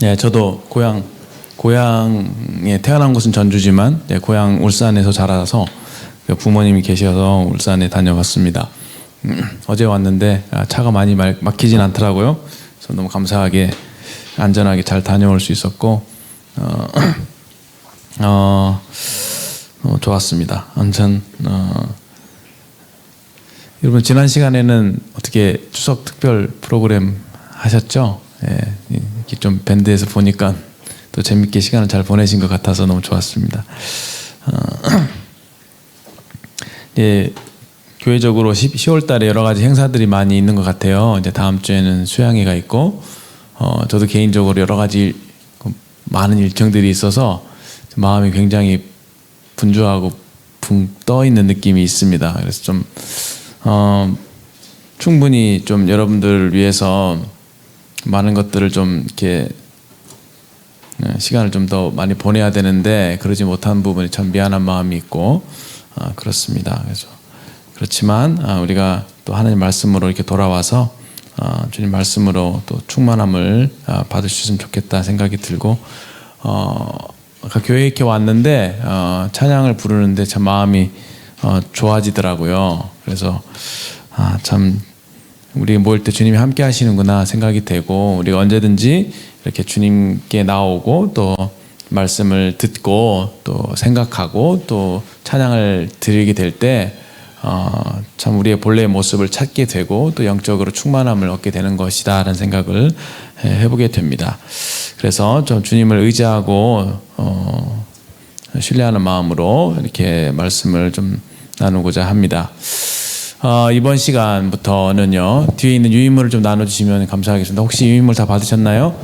예, 저도 고향에 태어난 곳은 전주지만 고향 울산에서 자라서 부모님이 계셔서 울산에 다녀왔습니다. 어제 왔는데 차가 많이 막히진 않더라고요. 그래서 너무 감사하게 안전하게 잘 다녀올 수 있었고 좋았습니다. 완전 여러분 지난 시간에는 어떻게 추석 특별 프로그램 하셨죠? 예, 이렇게 좀 밴드에서 보니까 또 재밌게 시간을 잘 보내신 것 같아서 너무 좋았습니다. 예, 교회적으로 10월 달에 여러 가지 행사들이 많이 있는 것 같아요. 이제 다음 주에는 수양회가 있고, 저도 개인적으로 여러 가지 많은 일정들이 있어서 마음이 굉장히 분주하고 붕 떠 있는 느낌이 있습니다. 그래서 좀 충분히 좀 여러분들을 위해서 많은 것들을 좀 이렇게 시간을 좀 더 많이 보내야 되는데 그러지 못한 부분이 참 미안한 마음이 있고 그렇습니다. 그래서 그렇지만 우리가 또 하나님 말씀으로 이렇게 돌아와서 주님 말씀으로 또 충만함을 받을 수 있으면 좋겠다 생각이 들고 아까 교회에 이렇게 왔는데 찬양을 부르는데 참 마음이 좋아지더라고요. 그래서 참 우리 모일 때 주님이 함께 하시는구나 생각이 되고 우리가 언제든지 이렇게 주님께 나오고 또 말씀을 듣고 또 생각하고 또 찬양을 드리게 될 때 참 우리의 본래의 모습을 찾게 되고 또 영적으로 충만함을 얻게 되는 것이다 라는 생각을 해보게 됩니다. 그래서 좀 주님을 의지하고 신뢰하는 마음으로 이렇게 말씀을 좀 나누고자 합니다. 이번 시간부터는요 뒤에 있는 유인물을 좀 나눠주시면 감사하겠습니다. 혹시 유인물 다 받으셨나요?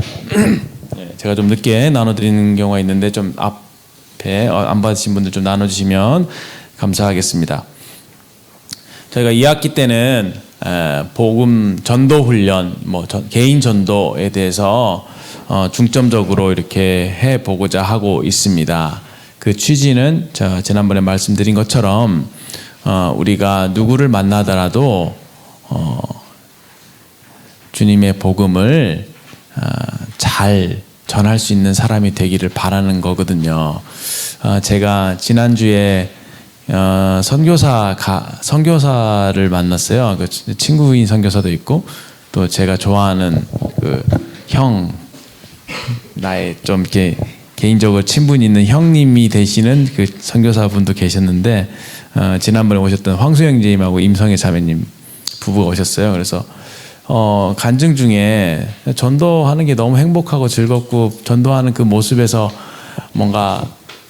네, 제가 좀 늦게 나눠드리는 경우가 있는데 좀 앞에 안 받으신 분들 좀 나눠주시면 감사하겠습니다. 저희가 2학기 때는 복음 전도 훈련, 개인 전도에 대해서 중점적으로 이렇게 해보고자 하고 있습니다. 그 취지는 제가 지난번에 말씀드린 것처럼 우리가 누구를 만나더라도 주님의 복음을 잘 전할 수 있는 사람이 되기를 바라는 거거든요. 제가 지난주에 선교사를 만났어요. 그 친구인 선교사도 있고 또 제가 좋아하는 그 나의 좀 이렇게 개인적으로 친분 있는 형님이 되시는 그 선교사분도 계셨는데 지난번에 오셨던 황수영 제님하고 임성애 자매님 부부가 오셨어요. 그래서 간증 중에 전도하는 게 너무 행복하고 즐겁고 전도하는 그 모습에서 뭔가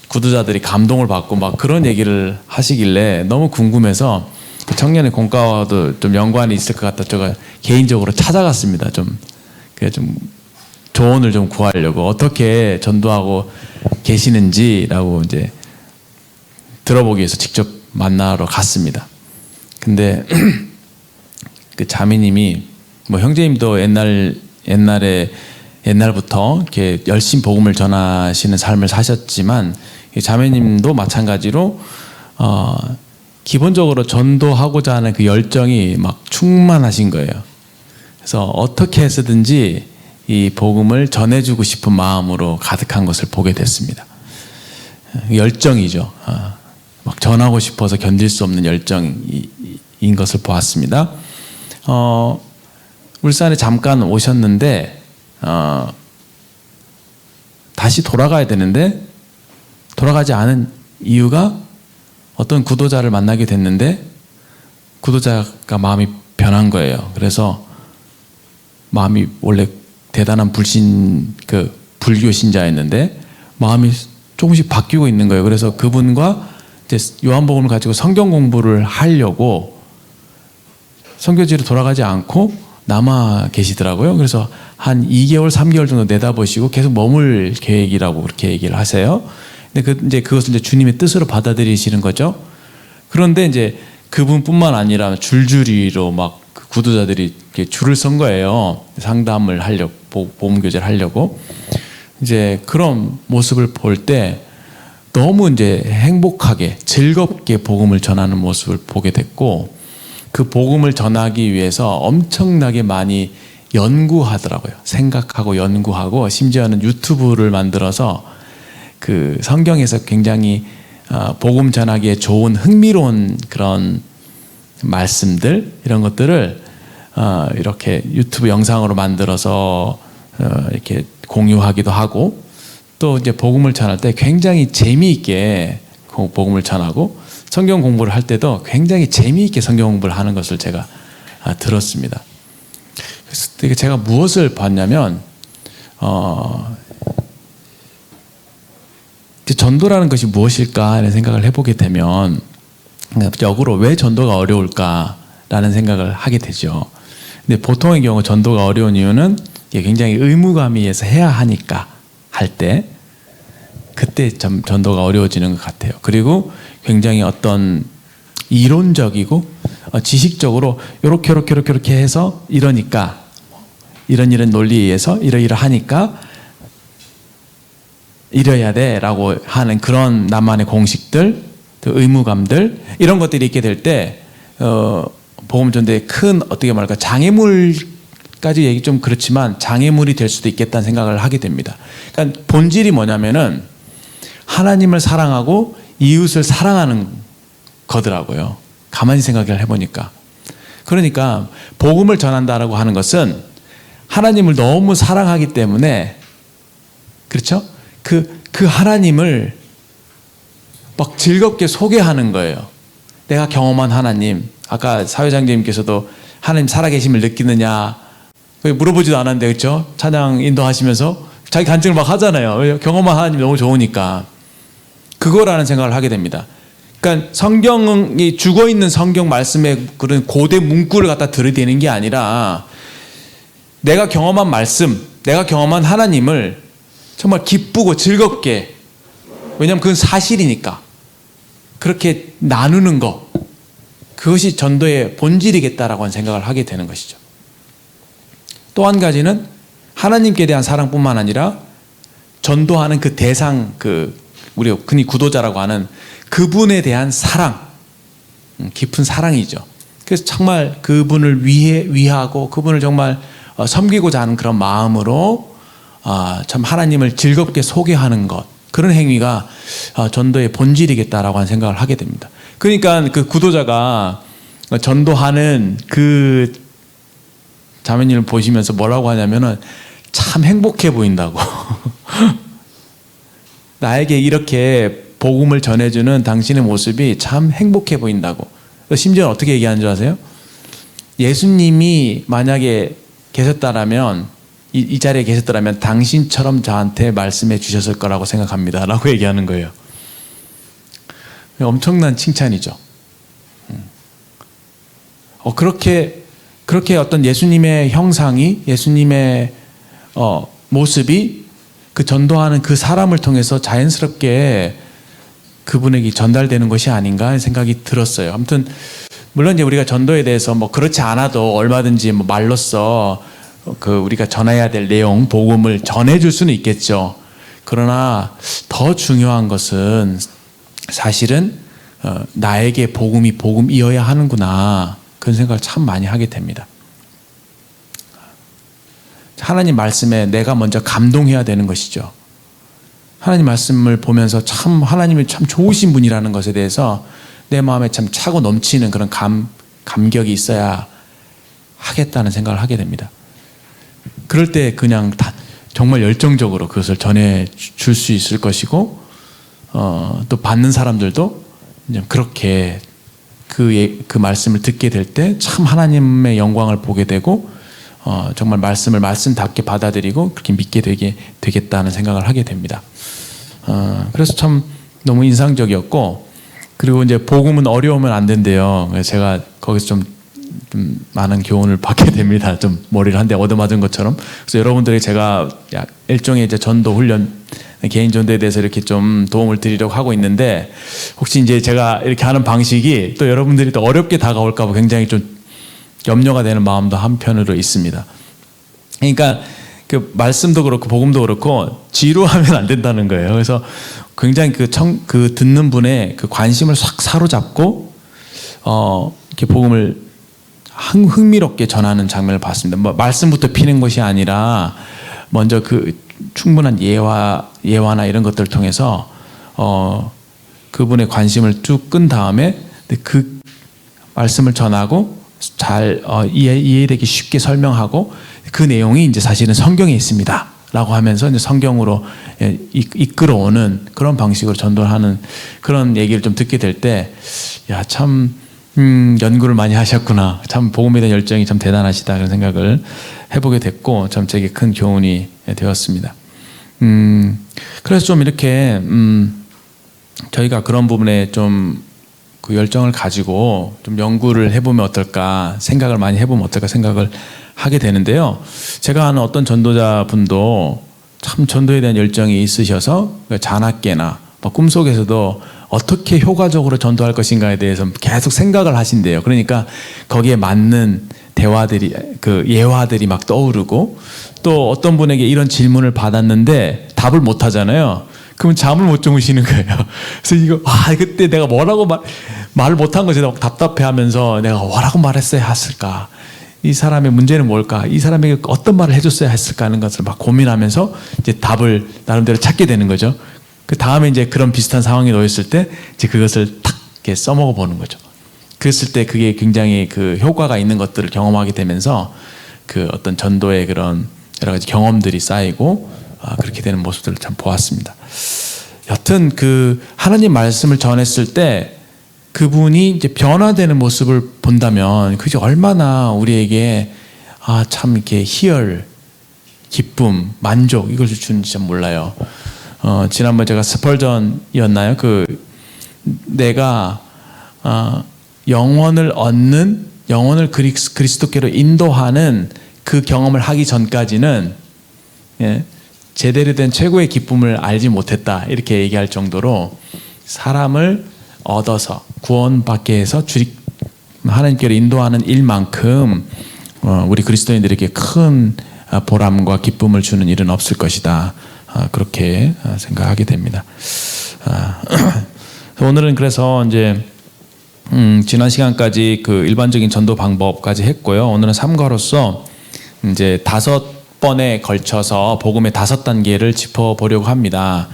구두자들이 감동을 받고 막 그런 얘기를 하시길래 너무 궁금해서 청년의 공과와도 좀 연관이 있을 것 같아 제가 개인적으로 찾아갔습니다. 좀 조언을 좀 구하려고 어떻게 전도하고 계시는지라고 이제 들어보기 위해서 직접 만나러 갔습니다. 근데 그 자매님이 형제님도 옛날부터 이렇게 열심히 복음을 전하시는 삶을 사셨지만 이 자매님도 마찬가지로 기본적으로 전도하고자 하는 그 열정이 막 충만하신 거예요. 그래서 어떻게 해서든지 이 복음을 전해주고 싶은 마음으로 가득한 것을 보게 됐습니다. 열정이죠. 막 전하고 싶어서 견딜 수 없는 열정인 것을 보았습니다. 울산에 잠깐 오셨는데 다시 돌아가야 되는데 돌아가지 않은 이유가 어떤 구도자를 만나게 됐는데 구도자가 마음이 변한 거예요. 그래서 마음이 원래 대단한 불교 신자였는데 마음이 조금씩 바뀌고 있는 거예요. 그래서 그분과 이제 요한복음을 가지고 성경 공부를 하려고 선교지로 돌아가지 않고 남아 계시더라고요. 그래서 한 2개월, 3개월 정도 내다보시고 계속 머물 계획이라고 그렇게 얘기를 하세요. 근데 이제 그것을 이제 주님의 뜻으로 받아들이시는 거죠. 그런데 이제 그분뿐만 아니라 줄줄이로 막 구두자들이 이렇게 줄을 선 거예요. 상담을 하려고, 복음 교제를 하려고. 이제 그런 모습을 볼 때 너무 이제 행복하게, 즐겁게 복음을 전하는 모습을 보게 됐고, 그 복음을 전하기 위해서 엄청나게 많이 연구하더라고요. 생각하고 연구하고 심지어는 유튜브를 만들어서 그 성경에서 굉장히 복음 전하기에 좋은 흥미로운 그런 말씀들 이런 것들을 이렇게 유튜브 영상으로 만들어서 이렇게 공유하기도 하고 또 이제 복음을 전할 때 굉장히 재미있게 복음을 전하고 성경 공부를 할 때도 굉장히 재미있게 성경 공부를 하는 것을 제가 들었습니다. 그래서 제가 무엇을 봤냐면 전도라는 것이 무엇일까 하는 생각을 해보게 되면 역으로 왜 전도가 어려울까라는 생각을 하게 되죠. 근데 보통의 경우 전도가 어려운 이유는 굉장히 의무감에 의해서 해야 하니까 할 때 그때 전도가 어려워지는 것 같아요. 그리고 굉장히 어떤 이론적이고 지식적으로 이렇게 해서 이러니까 이런 논리에 의해서 이러하니까 이래야 돼라고 하는 그런 나만의 공식들, 또 의무감들 이런 것들이 있게 될 때 복음 전도의 큰 어떻게 말할까 장애물까지 얘기 좀 그렇지만 장애물이 될 수도 있겠다는 생각을 하게 됩니다. 그러니까 본질이 뭐냐면은 하나님을 사랑하고 이웃을 사랑하는 거더라고요. 가만히 생각을 해보니까. 그러니까 복음을 전한다라고 하는 것은 하나님을 너무 사랑하기 때문에 그렇죠? 그 하나님을 막 즐겁게 소개하는 거예요. 내가 경험한 하나님. 아까 사회장님께서도 하나님 살아계심을 느끼느냐 물어보지도 않았는데 그렇죠? 찬양 인도하시면서 자기 간증을 막 하잖아요. 경험한 하나님 너무 좋으니까. 그거라는 생각을 하게 됩니다. 그러니까 성경이 죽어있는 성경 말씀에 그런 고대 문구를 갖다 들이대는 게 아니라 내가 경험한 말씀, 내가 경험한 하나님을 정말 기쁘고 즐겁게, 왜냐하면 그건 사실이니까 그렇게 나누는 것, 그것이 전도의 본질이겠다라고 하는 생각을 하게 되는 것이죠. 또 한 가지는 하나님께 대한 사랑뿐만 아니라 전도하는 그 대상, 우리가 흔히 구도자라고 하는 그분에 대한 사랑, 깊은 사랑이죠. 그래서 정말 그분을 위하고 그분을 정말 섬기고자 하는 그런 마음으로 참 하나님을 즐겁게 소개하는 것, 그런 행위가 전도의 본질이겠다라고 하는 생각을 하게 됩니다. 그러니까 그 구도자가 전도하는 그 자매님을 보시면서 뭐라고 하냐면은 참 행복해 보인다고. 나에게 이렇게 복음을 전해주는 당신의 모습이 참 행복해 보인다고. 심지어 어떻게 얘기하는 줄 아세요? 예수님이 만약에 계셨다라면 이 자리에 계셨더라면 당신처럼 저한테 말씀해 주셨을 거라고 생각합니다 라고 얘기하는 거예요. 엄청난 칭찬이죠. 그렇게 어떤 예수님의 형상이, 예수님의 모습이 그 전도하는 그 사람을 통해서 자연스럽게 그분에게 전달되는 것이 아닌가 하는 생각이 들었어요. 아무튼 물론 이제 우리가 전도에 대해서 뭐 그렇지 않아도 얼마든지 뭐 말로써 우리가 전해야 될 내용, 복음을 전해줄 수는 있겠죠. 그러나 더 중요한 것은 사실은 나에게 복음이 복음이어야 하는구나, 그런 생각을 참 많이 하게 됩니다. 하나님 말씀에 내가 먼저 감동해야 되는 것이죠. 하나님 말씀을 보면서 참 하나님이 참 좋으신 분이라는 것에 대해서 내 마음에 참 차고 넘치는 그런 감격이 있어야 하겠다는 생각을 하게 됩니다. 그럴 때 그냥 정말 열정적으로 그것을 전해 줄 수 있을 것이고 또 받는 사람들도 그렇게 그 말씀을 듣게 될 때 참 하나님의 영광을 보게 되고 정말 말씀답게 받아들이고 그렇게 믿게 되겠다는 생각을 하게 됩니다. 그래서 참 너무 인상적이었고, 그리고 이제 복음은 어려우면 안 된대요. 그래서 제가 거기서 좀 많은 교훈을 받게 됩니다. 좀 머리를 한 대 얻어맞은 것처럼. 그래서 여러분들이 제가 일종의 이제 전도 훈련, 개인 전도에 대해서 이렇게 좀 도움을 드리려고 하고 있는데, 혹시 이제 제가 이렇게 하는 방식이 또 여러분들이 또 어렵게 다가올까 봐 굉장히 좀 염려가 되는 마음도 한편으로 있습니다. 그러니까 그 말씀도 그렇고 복음도 그렇고 지루하면 안 된다는 거예요. 그래서 굉장히 그 듣는 분의 그 관심을 싹 사로잡고 이렇게 복음을 흥미롭게 전하는 장면을 봤습니다. 뭐 말씀부터 피는 것이 아니라 먼저 그 충분한 예화나 이런 것들을 통해서 그분의 관심을 쭉 끈 다음에 그 말씀을 전하고 잘 이해되기 쉽게 설명하고 그 내용이 이제 사실은 성경에 있습니다라고 하면서 이제 성경으로 이끌어오는 그런 방식으로 전도하는 그런 얘기를 좀 듣게 될 때, 야, 참 연구를 많이 하셨구나. 참 복음에 대한 열정이 참 대단하시다 그런 생각을 해보게 됐고 참 제게 큰 교훈이 되었습니다. 그래서 좀 이렇게 저희가 그런 부분에 좀 그 열정을 가지고 좀 연구를 해보면 어떨까, 생각을 많이 해보면 어떨까 생각을 하게 되는데요. 제가 아는 어떤 전도자분도 참 전도에 대한 열정이 있으셔서 자나깨나 꿈속에서도 어떻게 효과적으로 전도할 것인가에 대해서 계속 생각을 하신대요. 그러니까 거기에 맞는 대화들이, 그 예화들이 막 떠오르고, 또 어떤 분에게 이런 질문을 받았는데 답을 못 하잖아요. 그러면 잠을 못 주무시는 거예요. 그래서 이거, 그때 내가 뭐라고 말을 못한 거지. 답답해 하면서 내가 뭐라고 말했어야 했을까? 이 사람의 문제는 뭘까? 이 사람에게 어떤 말을 해줬어야 했을까 하는 것을 막 고민하면서 이제 답을 나름대로 찾게 되는 거죠. 그 다음에 이제 그런 비슷한 상황에 놓였을 때 이제 그것을 탁 이렇게 써먹어 보는 거죠. 그랬을 때 그게 굉장히 그 효과가 있는 것들을 경험하게 되면서 그 어떤 전도의 그런 여러 가지 경험들이 쌓이고 그렇게 되는 모습들을 참 보았습니다. 여튼 그 하나님 말씀을 전했을 때 그분이 이제 변화되는 모습을 본다면 그게 얼마나 우리에게 참 이렇게 희열, 기쁨, 만족 이걸 주는지 참 몰라요. 지난번 제가 스펄전이었나요? 내가 영혼을 얻는, 영혼을 그리스도께로 인도하는 그 경험을 하기 전까지는 제대로 된 최고의 기쁨을 알지 못했다 이렇게 얘기할 정도로 사람을 얻어서 구원받게 해서 하나님께로 인도하는 일만큼 우리 그리스도인들에게 큰 보람과 기쁨을 주는 일은 없을 것이다. 그렇게 생각하게 됩니다. 오늘은 그래서 이제 지난 시간까지 그 일반적인 전도 방법까지 했고요. 오늘은 삼가로서 이제 5번에 걸쳐서 복음의 5단계를 짚어보려고 합니다.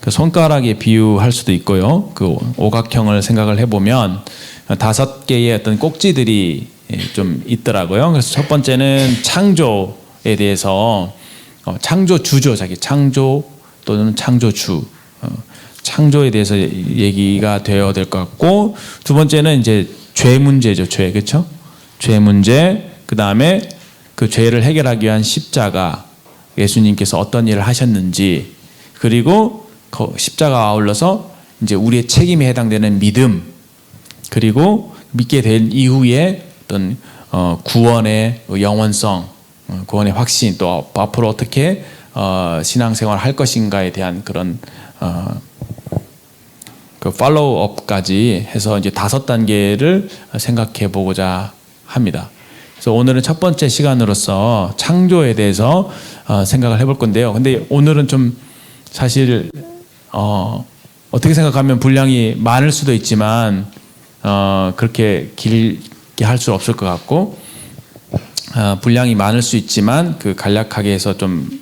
그 손가락에 비유할 수도 있고요. 그 오각형을 생각을 해보면 5개의 어떤 꼭지들이 좀 있더라고요. 그래서 첫 번째는 창조에 대해서 창조주죠. 자기 창조 또는 창조주. 창조에 대해서 얘기가 되어야 될 것 같고, 두 번째는 이제 죄 문제죠. 죄, 그렇죠? 죄 문제. 그 다음에 그 죄를 해결하기 위한 십자가, 예수님께서 어떤 일을 하셨는지, 그리고 그 십자가와 아울러서 이제 우리의 책임에 해당되는 믿음, 그리고 믿게 된 이후에 어떤 구원의 영원성, 구원의 확신, 또 앞으로 어떻게 신앙생활을 할 것인가에 대한 그런 그 팔로우업까지 해서 이제 5단계를 생각해 보고자 합니다. 그래서 오늘은 첫 번째 시간으로서 창조에 대해서 생각을 해볼 건데요. 근데 오늘은 좀 사실 어떻게 생각하면 분량이 많을 수도 있지만 그렇게 길게 할 수 없을 것 같고, 분량이 많을 수 있지만 그 간략하게 해서 좀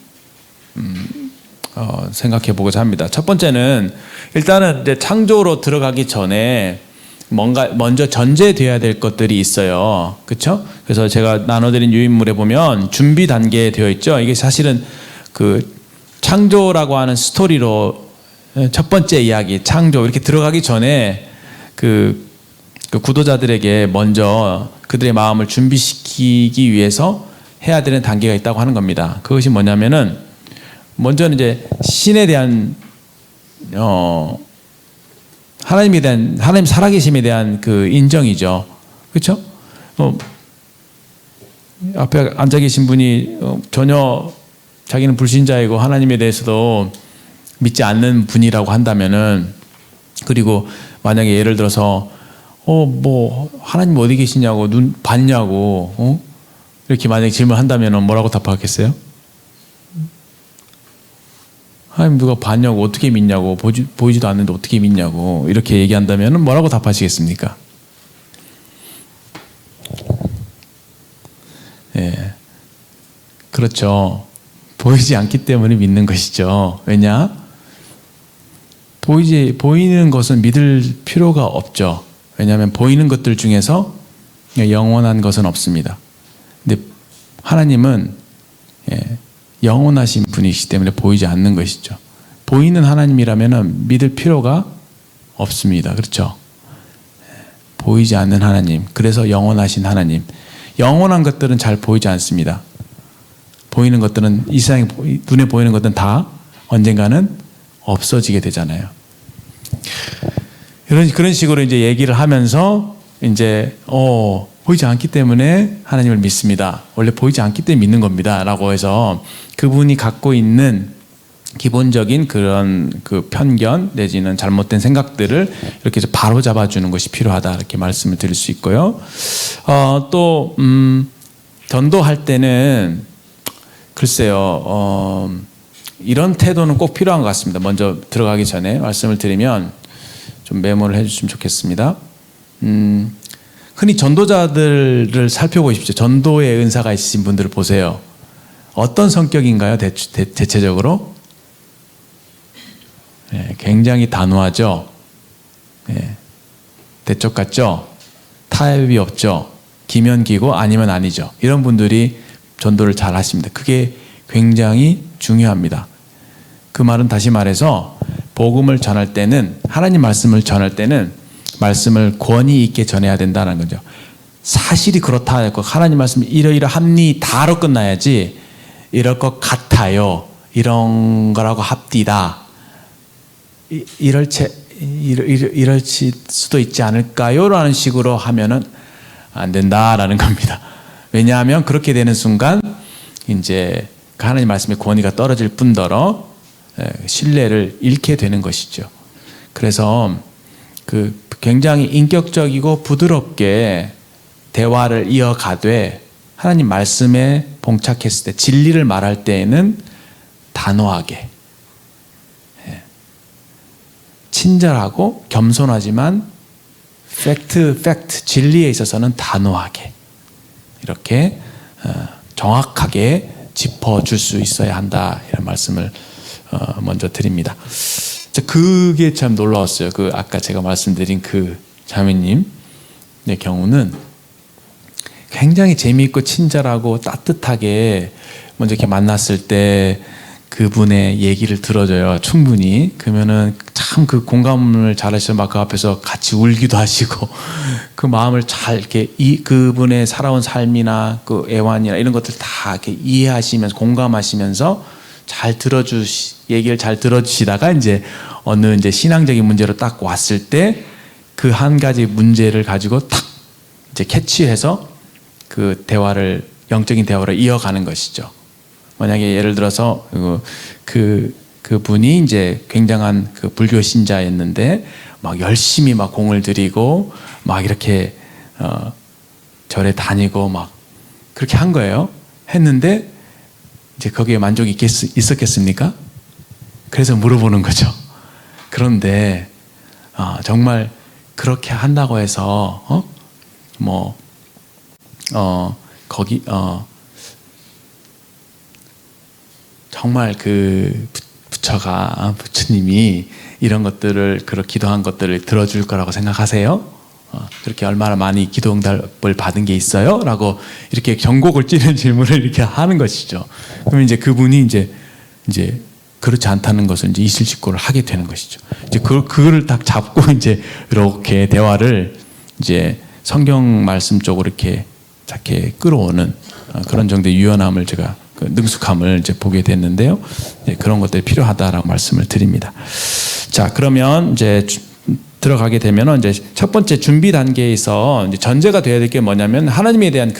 생각해 보고자 합니다. 첫 번째는 일단은 이제 창조로 들어가기 전에 뭔가 먼저 전제되어야 될 것들이 있어요. 그렇죠? 그래서 제가 나눠드린 유인물에 보면 준비 단계에 되어 있죠. 이게 사실은 그 창조라고 하는 스토리로 첫 번째 이야기 창조 이렇게 들어가기 전에 그 구도자들에게 먼저 그들의 마음을 준비시키기 위해서 해야 되는 단계가 있다고 하는 겁니다. 그것이 뭐냐면은 먼저는 이제 신에 대한 하나님 살아계심에 대한 그 인정이죠. 그렇죠? 앞에 앉아 계신 분이 전혀 자기는 불신자이고 하나님에 대해서도 믿지 않는 분이라고 한다면은, 그리고 만약에 예를 들어서 뭐 하나님 어디 계시냐고, 눈 봤냐고 이렇게 만약에 질문한다면은 뭐라고 답하겠어요? 하나님 누가 봤냐고, 어떻게 믿냐고, 보이지도 않는데 어떻게 믿냐고 이렇게 얘기한다면 뭐라고 답하시겠습니까? 그렇죠. 보이지 않기 때문에 믿는 것이죠. 왜냐? 보이는 것은 믿을 필요가 없죠. 왜냐하면 보이는 것들 중에서 영원한 것은 없습니다. 근데 하나님은 영원하신 분이시기 때문에 보이지 않는 것이죠. 보이는 하나님이라면 믿을 필요가 없습니다. 그렇죠? 보이지 않는 하나님, 그래서 영원하신 하나님. 영원한 것들은 잘 보이지 않습니다. 보이는 것들은, 이 세상에 눈에 보이는 것들은 다 언젠가는 없어지게 되잖아요. 그런 식으로 이제 얘기를 하면서 이제 보이지 않기 때문에 하나님을 믿습니다. 원래 보이지 않기 때문에 믿는 겁니다. 라고 해서 그분이 갖고 있는 기본적인 그런 그 편견 내지는 잘못된 생각들을 이렇게 바로 잡아주는 것이 필요하다. 이렇게 말씀을 드릴 수 있고요. 또 전도할 때는 글쎄요, 이런 태도는 꼭 필요한 것 같습니다. 먼저 들어가기 전에 말씀을 드리면 좀 메모를 해주시면 좋겠습니다. 흔히 전도자들을 살펴보십시오. 전도의 은사가 있으신 분들을 보세요. 어떤 성격인가요? 대체적으로? 굉장히 단호하죠. 대쪽 같죠. 타협이 없죠. 기면 기고 아니면 아니죠. 이런 분들이 전도를 잘 하십니다. 그게 굉장히 중요합니다. 그 말은 다시 말해서 복음을 전할 때는, 하나님 말씀을 전할 때는 말씀을 권위 있게 전해야 된다는 거죠. 사실이 그렇다 했고 하나님 말씀이 이러이러합니다로 끝나야지 이럴 것 같아요. 이런 거라고 합디다. 이럴 수도 있지 않을까요? 라는 식으로 하면은 안 된다라는 겁니다. 왜냐하면 그렇게 되는 순간 이제 그 하나님 말씀의 권위가 떨어질 뿐더러 신뢰를 잃게 되는 것이죠. 그래서 그 굉장히 인격적이고 부드럽게 대화를 이어가되 하나님 말씀에 봉착했을 때 진리를 말할 때에는 단호하게, 친절하고 겸손하지만 팩트 진리에 있어서는 단호하게 이렇게 정확하게 짚어줄 수 있어야 한다, 이런 말씀을 먼저 드립니다. 그게 참 놀라웠어요. 그 아까 제가 말씀드린 그 자매님의 경우는 굉장히 재미있고 친절하고 따뜻하게 먼저 이렇게 만났을 때 그분의 얘기를 들어줘요. 충분히. 그러면은 참 그 공감을 잘하셔서 막 그 앞에서 같이 울기도 하시고 그 마음을 잘 이렇게 그분의 살아온 삶이나 그 애환이나 이런 것들 다 이렇게 이해하시면서 공감하시면서 얘기를 잘 들어주시다가 이제 어느 이제 신앙적인 문제로 딱 왔을 때 그 한 가지 문제를 가지고 탁 이제 캐치해서 그 대화를, 영적인 대화를 이어가는 것이죠. 만약에 예를 들어서 그분이 이제 굉장한 그 불교 신자였는데 막 열심히 막 공을 들이고 막 이렇게 절에 다니고 막 그렇게 한 거예요. 했는데 이제 거기에 만족이 있었겠습니까? 그래서 물어보는 거죠. 그런데 정말 그렇게 한다고 해서 정말 그 부처님이 이런 것들을, 그런 기도한 것들을 들어줄 거라고 생각하세요? 그렇게 얼마나 많이 기도 응답을 받은 게 있어요? 라고 이렇게 경곡을 찌르는 질문을 이렇게 하는 것이죠. 그러면 이제 그분이 이제 그렇지 않다는 것을 이제 이실직고를 하게 되는 것이죠. 이제 그거를 딱 잡고 이제 이렇게 대화를 이제 성경 말씀 쪽으로 이렇게 끌어오는 그런 정도의 유연함을, 제가 그 능숙함을 이제 보게 됐는데요. 그런 것들이 필요하다라고 말씀을 드립니다. 자, 그러면 이제 들어가게 되면 이제 첫 번째 준비 단계에서 이제 전제가 되어야 될 게 뭐냐면 하나님에 대한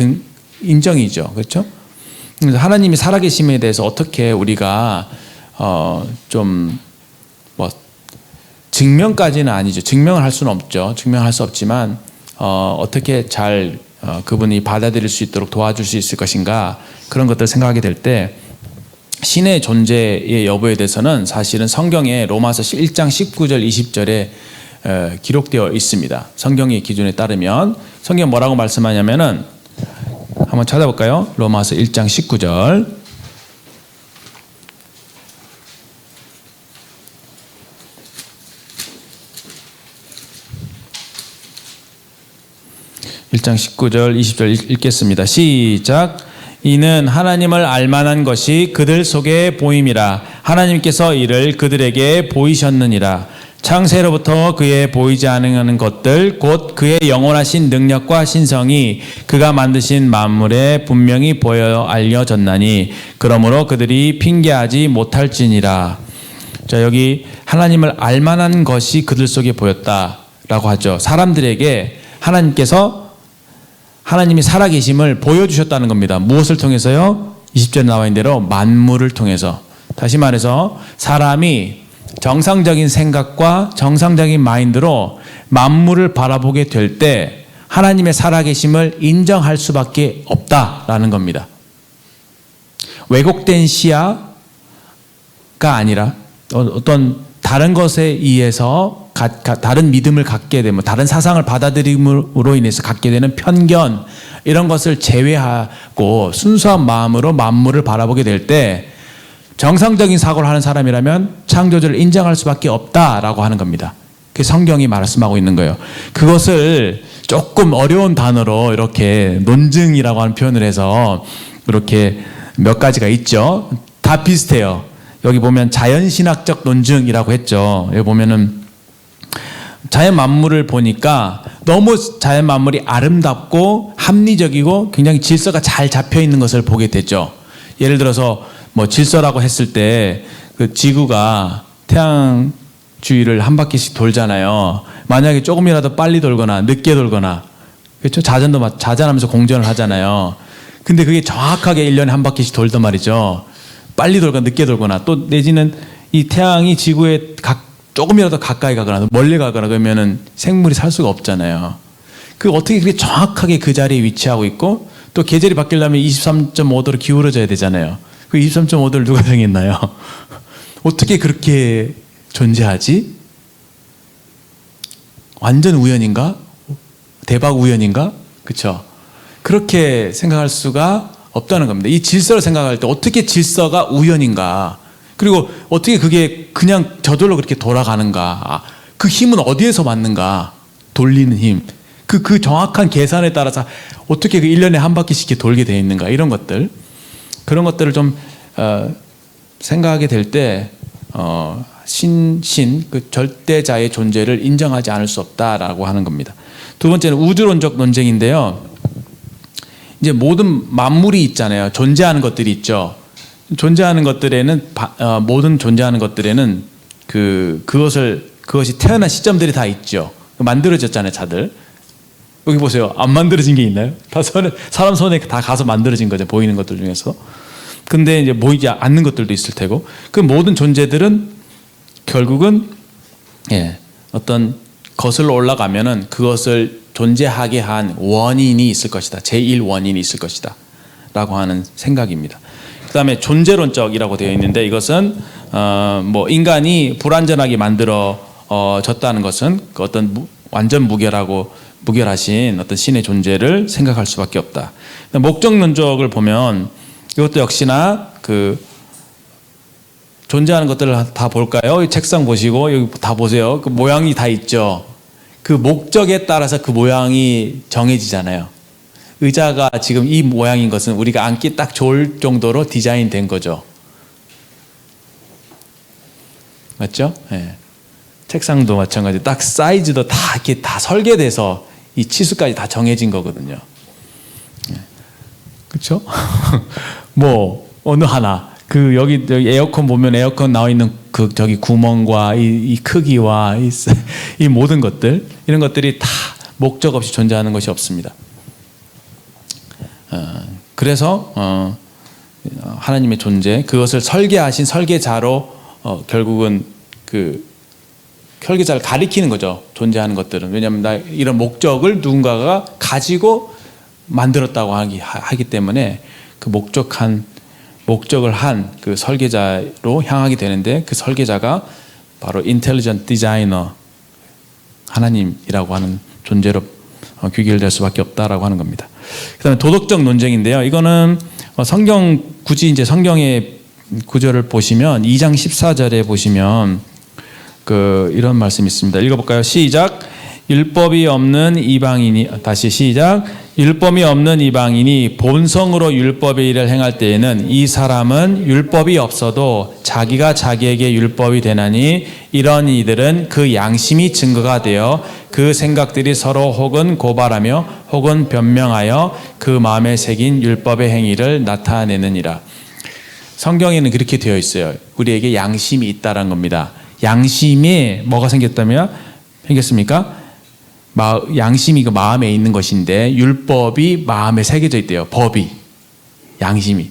인정이죠. 그렇죠? 그래서 하나님이 살아계심에 대해서 어떻게 우리가 좀 증명까지는 아니죠. 증명을 할 수는 없죠. 증명할 수 없지만 어떻게 잘 그분이 받아들일 수 있도록 도와줄 수 있을 것인가, 그런 것들을 생각하게 될 때 신의 존재의 여부에 대해서는 사실은 성경에 로마서 1장 19절 20절에 기록되어 있습니다. 성경의 기준에 따르면 성경 뭐라고 말씀하냐면은 한번 찾아볼까요? 로마서 1장 19절 1장 19절 20절 읽겠습니다. 시작. 이는 하나님을 알만한 것이 그들 속에 보임이라. 하나님께서 이를 그들에게 보이셨느니라. 창세로부터 그의 보이지 않는 것들 곧 그의 영원하신 능력과 신성이 그가 만드신 만물에 분명히 보여 알려졌나니 그러므로 그들이 핑계하지 못할지니라. 자, 여기 하나님을 알만한 것이 그들 속에 보였다라고 하죠. 사람들에게 하나님께서 하나님이 살아계심을 보여주셨다는 겁니다. 무엇을 통해서요? 20절에 나와 있는 대로 만물을 통해서. 다시 말해서 사람이 정상적인 생각과 정상적인 마인드로 만물을 바라보게 될 때 하나님의 살아계심을 인정할 수밖에 없다라는 겁니다. 왜곡된 시야가 아니라 어떤 다른 것에 의해서 다른 믿음을 갖게 되면 다른 사상을 받아들임으로 인해서 갖게 되는 편견 이런 것을 제외하고 순수한 마음으로 만물을 바라보게 될 때 정상적인 사고를 하는 사람이라면 창조주를 인정할 수밖에 없다라고 하는 겁니다. 그게 성경이 말씀하고 있는 거예요. 그것을 조금 어려운 단어로 이렇게 논증이라고 하는 표현을 해서 이렇게 몇 가지가 있죠. 다 비슷해요. 여기 보면 자연신학적 논증이라고 했죠. 여기 보면은 자연 만물을 보니까 너무 자연 만물이 아름답고 합리적이고 굉장히 질서가 잘 잡혀 있는 것을 보게 되죠. 예를 들어서 뭐 질서라고 했을 때 그 지구가 태양 주위를 한 바퀴씩 돌잖아요. 만약에 조금이라도 빨리 돌거나 늦게 돌거나 그렇죠? 자전하면서 공전을 하잖아요. 근데 그게 정확하게 1년에 한 바퀴씩 돌단 말이죠. 빨리 돌거나 늦게 돌거나 또 내지는 이 태양이 지구에 조금이라도 가까이 가거나 멀리 가거나 그러면은 생물이 살 수가 없잖아요. 그 어떻게 그렇게 정확하게 그 자리에 위치하고 있고 또 계절이 바뀌려면 23.5도로 기울어져야 되잖아요. 그 23.5도를 누가 정했나요? 어떻게 그렇게 존재하지? 완전 우연인가? 대박 우연인가? 그렇죠? 그렇게 생각할 수가 없다는 겁니다. 이 질서를 생각할 때 어떻게 질서가 우연인가? 그리고 어떻게 그게 그냥 저절로 그렇게 돌아가는가? 그 힘은 어디에서 왔는가? 돌리는 힘. 그 정확한 계산에 따라서 어떻게 그 1년에 한 바퀴씩 돌게 되어 있는가? 이런 것들. 그런 것들을 좀 생각하게 될 때 그 절대자의 존재를 인정하지 않을 수 없다라고 하는 겁니다. 두 번째는 우주론적 논쟁인데요. 이제 모든 만물이 있잖아요. 존재하는 것들이 있죠. 존재하는 것들에는 모든 존재하는 것들에는 그것이 태어난 시점들이 다 있죠. 만들어졌잖아요, 다들. 여기 보세요. 안 만들어진 게 있나요? 다 사람 손에 다 가서 만들어진 거죠. 보이는 것들 중에서. 근데 이제 보이지 않는 것들도 있을 테고. 그 모든 존재들은 결국은 어떤 거슬러 올라가면은 그것을 존재하게 한 원인이 있을 것이다. 제1 원인이 있을 것이다. 라고 하는 생각입니다. 그 다음에 존재론적이라고 되어 있는데 이것은 뭐 인간이 불완전하게 만들어졌다는 것은 그 어떤 완전 무결하신 어떤 신의 존재를 생각할 수밖에 없다. 목적론적을 보면 이것도 역시나 그 존재하는 것들을 다 볼까요? 이 책상 보시고 여기 다 보세요. 그 모양이 다 있죠. 그 목적에 따라서 그 모양이 정해지잖아요. 의자가 지금 이 모양인 것은 우리가 앉기 딱 좋을 정도로 디자인된 거죠. 맞죠? 네. 책상도 마찬가지. 딱 사이즈도 다 이렇게 다 설계돼서 이 치수까지 다 정해진 거거든요. 네. 그렇죠? 뭐 어느 하나 그 여기 에어컨 보면 에어컨 나와 있는 그 저기 구멍과 이 크기와 이 모든 것들 이런 것들이 다 목적 없이 존재하는 것이 없습니다. 그래서 하나님의 존재 그것을 설계하신 설계자로 결국은 그 설계자를 가리키는 거죠. 존재하는 것들은. 왜냐하면 나 이런 목적을 누군가가 가지고 만들었다고 하기 때문에 그 목적을 한 그 설계자로 향하게 되는데 그 설계자가 바로 인텔리전트 디자이너 하나님이라고 하는 존재로 귀결될 수밖에 없다라고 하는 겁니다. 그다음에 도덕적 논쟁인데요. 이거는 굳이 이제 성경의 구절을 보시면 2장 14절에 보시면 이런 말씀이 있습니다. 읽어볼까요? 시작. 율법이 없는 이방인이 다시 시작. 율법이 없는 이방인이 본성으로 율법의 일을 행할 때에는 이 사람은 율법이 없어도 자기가 자기에게 율법이 되나니 이런 이들은 그 양심이 증거가 되어 그 생각들이 서로 혹은 고발하며 혹은 변명하여 그 마음에 새긴 율법의 행위를 나타내느니라. 성경에는 그렇게 되어 있어요. 우리에게 양심이 있다는 겁니다. 양심에 뭐가 생겼습니까? 양심이 그 마음에 있는 것인데 율법이 마음에 새겨져 있대요. 법이, 양심이.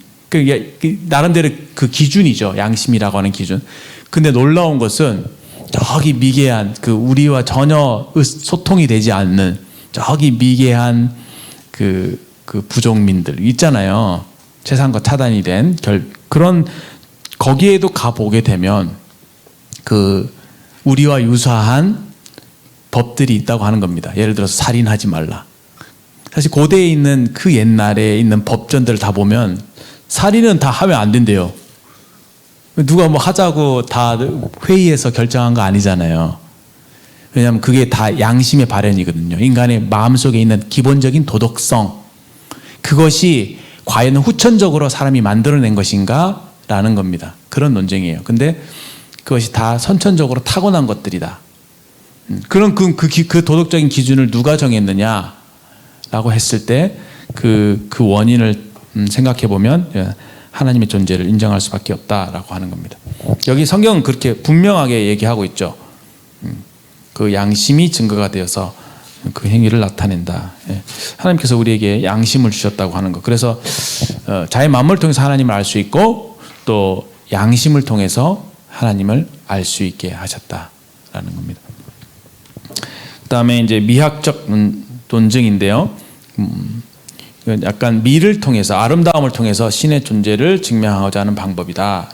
나름대로 그 기준이죠. 양심이라고 하는 기준. 근데 놀라운 것은 저기 미개한 그 우리와 전혀 소통이 되지 않는 저기 미개한 그 부족민들 있잖아요. 세상과 차단이 된 그런 거기에도 가보게 되면 그 우리와 유사한 법들이 있다고 하는 겁니다. 예를 들어서 살인하지 말라. 사실 고대에 있는 그 옛날에 있는 법전들을 다 보면 살인은 다 하면 안 된대요. 누가 뭐 하자고 다 회의에서 결정한 거 아니잖아요. 왜냐하면 그게 다 양심의 발현이거든요. 인간의 마음속에 있는 기본적인 도덕성, 그것이 과연 후천적으로 사람이 만들어낸 것인가 라는 겁니다. 그런 논쟁이에요. 근데 그것이 다 선천적으로 타고난 것들이다. 그런 그 도덕적인 기준을 누가 정했느냐라고 했을 때 그 원인을 생각해 보면 하나님의 존재를 인정할 수밖에 없다라고 하는 겁니다. 여기 성경은 그렇게 분명하게 얘기하고 있죠. 그 양심이 증거가 되어서 그 행위를 나타낸다. 하나님께서 우리에게 양심을 주셨다고 하는 것. 그래서 자의 마음을 통해서 하나님을 알 수 있고 또 양심을 통해서 하나님을 알 수 있게 하셨다라는 겁니다. 그다음에 이제 미학적 논증인데요. 약간 미를 통해서 아름다움을 통해서 신의 존재를 증명하고자 하는 방법이다.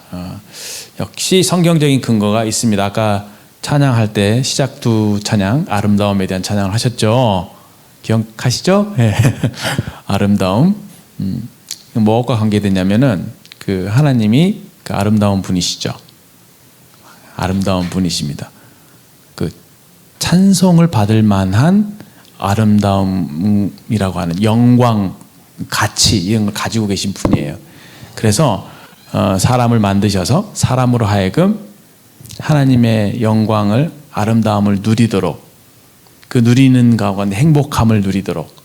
역시 성경적인 근거가 있습니다. 아까 찬양할 때 시작 두 찬양 아름다움에 대한 찬양을 하셨죠. 기억하시죠? 네. 아름다움. 무엇과 관계되냐면은 그 하나님이 그 아름다운 분이시죠. 아름다운 분이십니다. 그 찬송을 받을 만한 아름다움이라고 하는 영광, 가치 이런 걸 가지고 계신 분이에요. 그래서 사람을 만드셔서 사람으로 하여금 하나님의 영광을 아름다움을 누리도록 그 누리는 가운데 행복함을 누리도록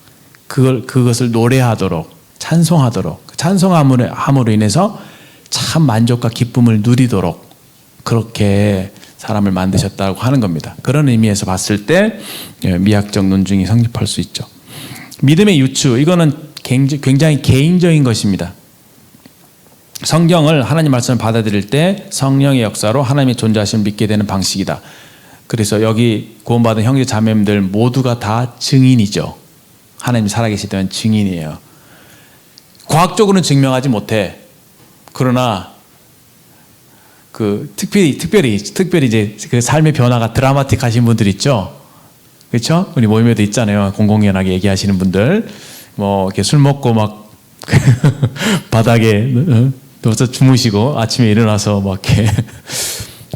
그것을 노래하도록 찬송하도록 찬송함으로 인해서 참 만족과 기쁨을 누리도록 그렇게 사람을 만드셨다고 하는 겁니다. 그런 의미에서 봤을 때 미학적 논증이 성립할 수 있죠. 믿음의 유추 이거는 굉장히 개인적인 것입니다. 성경을 하나님 말씀을 받아들일 때 성령의 역사로 하나님의 존재하심을 믿게 되는 방식이다. 그래서 여기 구원받은 형제 자매님들 모두가 다 증인이죠. 하나님이 살아계시다면 증인이에요. 과학적으로는 증명하지 못해. 그러나 그 특별히 이제 그 삶의 변화가 드라마틱하신 분들 있죠. 그렇죠? 우리 모임에도 있잖아요. 공공연하게 얘기하시는 분들, 뭐 이렇게 술 먹고 막 바닥에 누워서 주무시고 아침에 일어나서 막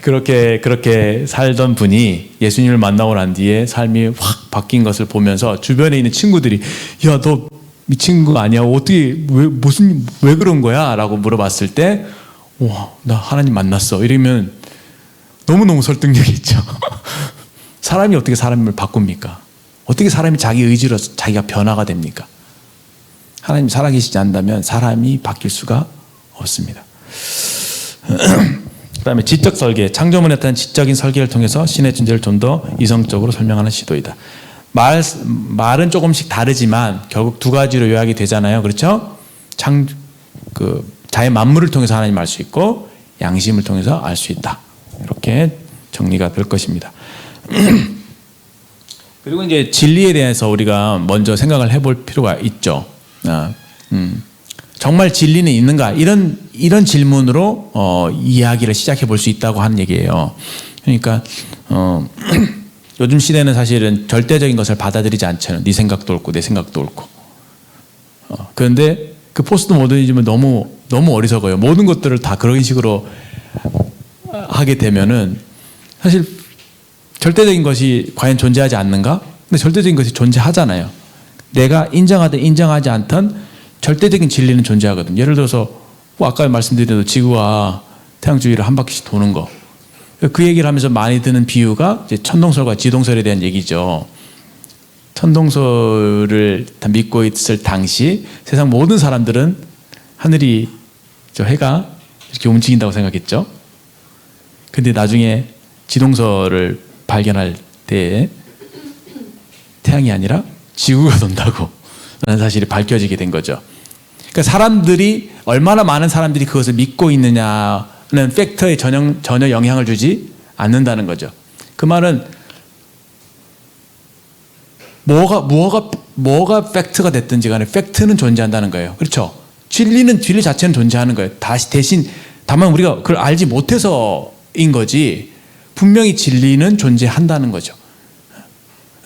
이렇게 그렇게 살던 분이 예수님을 만나고 난 뒤에 삶이 확 바뀐 것을 보면서 주변에 있는 친구들이 야, 너 미친 거 아니야? 어떻게 왜 그런 거야?라고 물어봤을 때, 와, 나 하나님 만났어. 이러면 너무너무 설득력이 있죠. 사람이 어떻게 사람을 바꿉니까? 어떻게 사람이 자기 의지로 자기가 변화가 됩니까? 하나님 살아계시지 않다면 사람이 바뀔 수가 없습니다. 그다음에 지적 설계, 창조문에 따른 지적인 설계를 통해서 신의 존재를 좀 더 이성적으로 설명하는 시도이다. 말은 조금씩 다르지만 결국 두 가지로 요약이 되잖아요. 그렇죠? 자의 만물을 통해서 하나님 알 수 있고 양심을 통해서 알 수 있다. 이렇게 정리가 될 것입니다. 그리고 이제 진리에 대해서 우리가 먼저 생각을 해볼 필요가 있죠. 정말 진리는 있는가? 이런 질문으로 이야기를 시작해 볼 수 있다고 하는 얘기예요. 그러니까 요즘 시대는 사실은 절대적인 것을 받아들이지 않잖아요. 네 생각도 옳고 내 생각도 옳고. 그런데 그 포스트 모더니즘은 너무 어리석어요. 모든 것들을 다 그런 식으로 하게 되면은 사실 절대적인 것이 과연 존재하지 않는가? 근데 절대적인 것이 존재하잖아요. 내가 인정하든 인정하지 않든 절대적인 진리는 존재하거든. 예를 들어서 뭐 아까 말씀드린 대로 지구가 태양 주위를 한 바퀴씩 도는 거. 그 얘기를 하면서 많이 드는 비유가 이제 천동설과 지동설에 대한 얘기죠. 천동설을 다 믿고 있을 당시 세상 모든 사람들은 하늘이 저 해가 이렇게 움직인다고 생각했죠. 근데 나중에 지동설을 발견할 때 태양이 아니라 지구가 돈다고 라는 사실이 밝혀지게 된 거죠. 그러니까 사람들이 얼마나 많은 사람들이 그것을 믿고 있느냐는 팩터에 전혀 영향을 주지 않는다는 거죠. 그 말은 뭐가 팩트가 됐든지 간에 팩트는 존재한다는 거예요. 그렇죠? 진리 자체는 존재하는 거예요. 대신 다만 우리가 그걸 알지 못해서인 거지 분명히 진리는 존재한다는 거죠.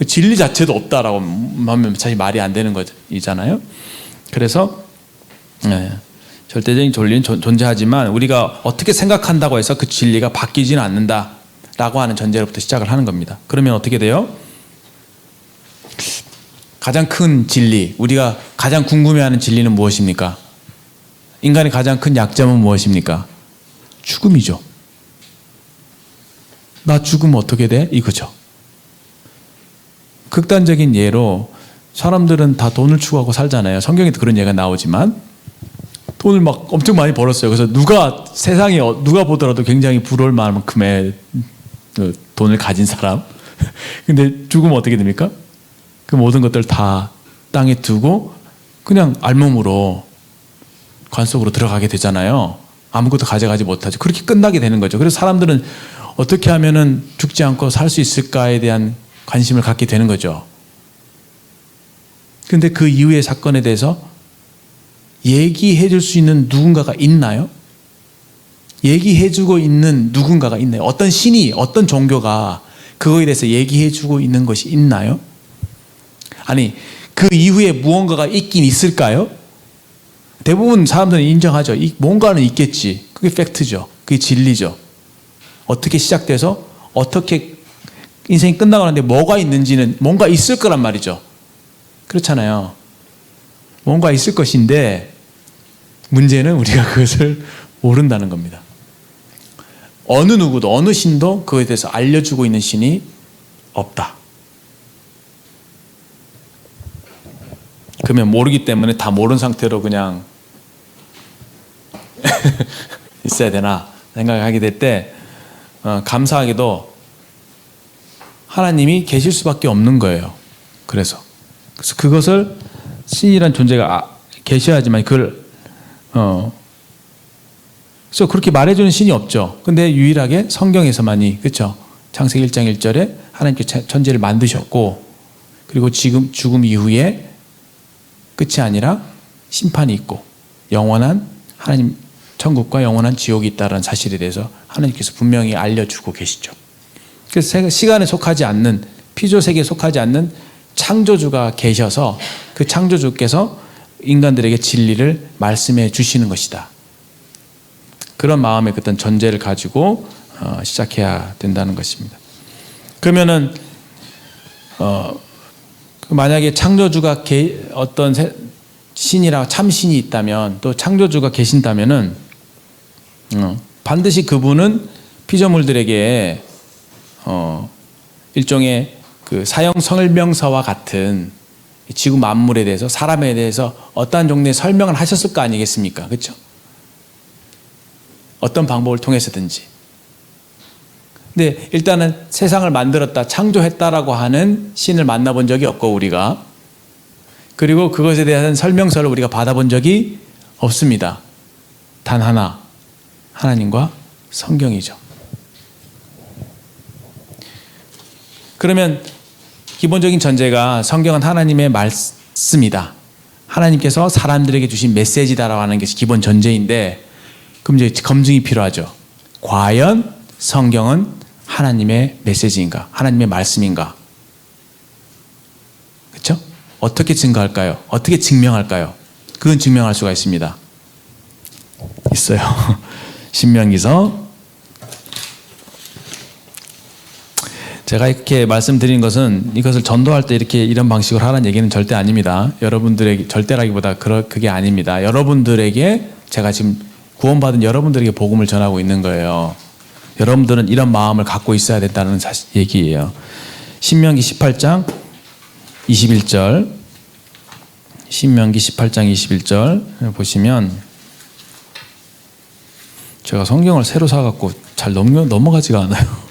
진리 자체도 없다라고 하면 사실 말이 안 되는 거잖아요. 그래서 절대적인 진리는 존재하지만 우리가 어떻게 생각한다고 해서 그 진리가 바뀌지는 않는다라고 하는 전제로부터 시작을 하는 겁니다. 그러면 어떻게 돼요? 가장 큰 진리, 우리가 가장 궁금해하는 진리는 무엇입니까? 인간의 가장 큰 약점은 무엇입니까? 죽음이죠. 나 죽으면 어떻게 돼? 이거죠. 극단적인 예로 사람들은 다 돈을 추구하고 살잖아요. 성경에도 그런 예가 나오지만 돈을 막 엄청 많이 벌었어요. 그래서 세상에 누가 보더라도 굉장히 부러울 만큼의 돈을 가진 사람. 근데 죽으면 어떻게 됩니까? 그 모든 것들 다 땅에 두고 그냥 알몸으로 관 속으로 들어가게 되잖아요. 아무것도 가져가지 못하죠. 그렇게 끝나게 되는 거죠. 그래서 사람들은 어떻게 하면은 죽지 않고 살 수 있을까에 대한 관심을 갖게 되는 거죠. 그런데 그 이후의 사건에 대해서 얘기해 줄 수 있는 누군가가 있나요? 얘기해 주고 있는 누군가가 있나요? 어떤 신이, 어떤 종교가 그거에 대해서 얘기해 주고 있는 것이 있나요? 아니, 그 이후에 무언가가 있긴 있을까요? 대부분 사람들은 인정하죠. 뭔가는 있겠지. 그게 팩트죠. 그게 진리죠. 어떻게 시작돼서 어떻게 인생이 끝나가는데 뭐가 있는지는 뭔가 있을 거란 말이죠. 그렇잖아요. 뭔가 있을 것인데 문제는 우리가 그것을 모른다는 겁니다. 어느 누구도 어느 신도 그거에 대해서 알려주고 있는 신이 없다. 그러면 모르기 때문에 다 모르는 상태로 그냥 있어야 되나 생각하게 될 때 감사하게도 하나님이 계실 수밖에 없는 거예요. 그래서 그것을 신이란 존재가 계셔야지만 그걸 그래서 그렇게 말해주는 신이 없죠. 근데 유일하게 성경에서만이 그렇죠. 창세기 1장 1절에 하나님께 천지를 만드셨고 그리고 지금 죽음 이후에 끝이 아니라 심판이 있고 영원한 하나님 천국과 영원한 지옥이 있다는 사실에 대해서 하나님께서 분명히 알려주고 계시죠. 그래서 시간에 속하지 않는 피조세계에 속하지 않는 창조주가 계셔서 그 창조주께서 인간들에게 진리를 말씀해 주시는 것이다. 그런 마음의 어떤 전제를 가지고 시작해야 된다는 것입니다. 그러면은 만약에 창조주가 어떤 신이라 참신이 있다면 또 창조주가 계신다면은 반드시 그분은 피조물들에게 일종의 그 사형 설명서와 같은 지구 만물에 대해서 사람에 대해서 어떠한 종류의 설명을 하셨을 거 아니겠습니까? 그렇죠? 어떤 방법을 통해서든지. 근데 일단은 세상을 만들었다, 창조했다라고 하는 신을 만나본 적이 없고 우리가 그리고 그것에 대한 설명서를 우리가 받아본 적이 없습니다. 단 하나, 하나님과 성경이죠. 그러면 기본적인 전제가 성경은 하나님의 말씀이다. 하나님께서 사람들에게 주신 메시지다라고 하는 것이 기본 전제인데 그럼 이제 검증이 필요하죠. 과연 성경은 하나님의 메시지인가? 하나님의 말씀인가? 그렇죠? 어떻게 증거할까요? 어떻게 증명할까요? 그건 증명할 수가 있습니다. 있어요. 신명기서 제가 이렇게 말씀드린 것은 이것을 전도할 때 이렇게 이런 방식으로 하라는 얘기는 절대 아닙니다. 여러분들에게 절대라기보다 그게 아닙니다. 여러분들에게 제가 지금 구원받은 여러분들에게 복음을 전하고 있는 거예요. 여러분들은 이런 마음을 갖고 있어야 된다는 얘기예요. 신명기 18장 21절 신명기 18장 21절 보시면 제가 성경을 새로 사갖고 잘 넘어가지가 않아요.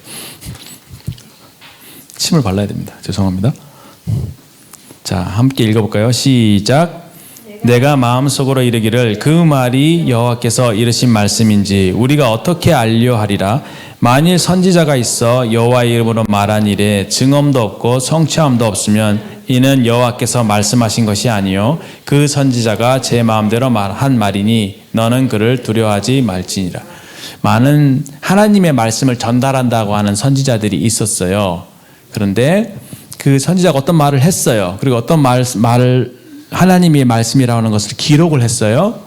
침을 발라야 됩니다. 죄송합니다. 자, 함께 읽어볼까요? 시작. 내가 마음속으로 이르기를 그 말이 여호와께서 이르신 말씀인지 우리가 어떻게 알려하리라. 만일 선지자가 있어 여호와의 이름으로 말한 일에 증언도 없고 성취함도 없으면 이는 여호와께서 말씀하신 것이 아니요 그 선지자가 제 마음대로 한 말이니 너는 그를 두려워하지 말지니라. 많은 하나님의 말씀을 전달한다고 하는 선지자들이 있었어요. 그런데 그 선지자가 어떤 말을 했어요. 그리고 어떤 말을 하나님의 말씀이라는 것을 기록을 했어요.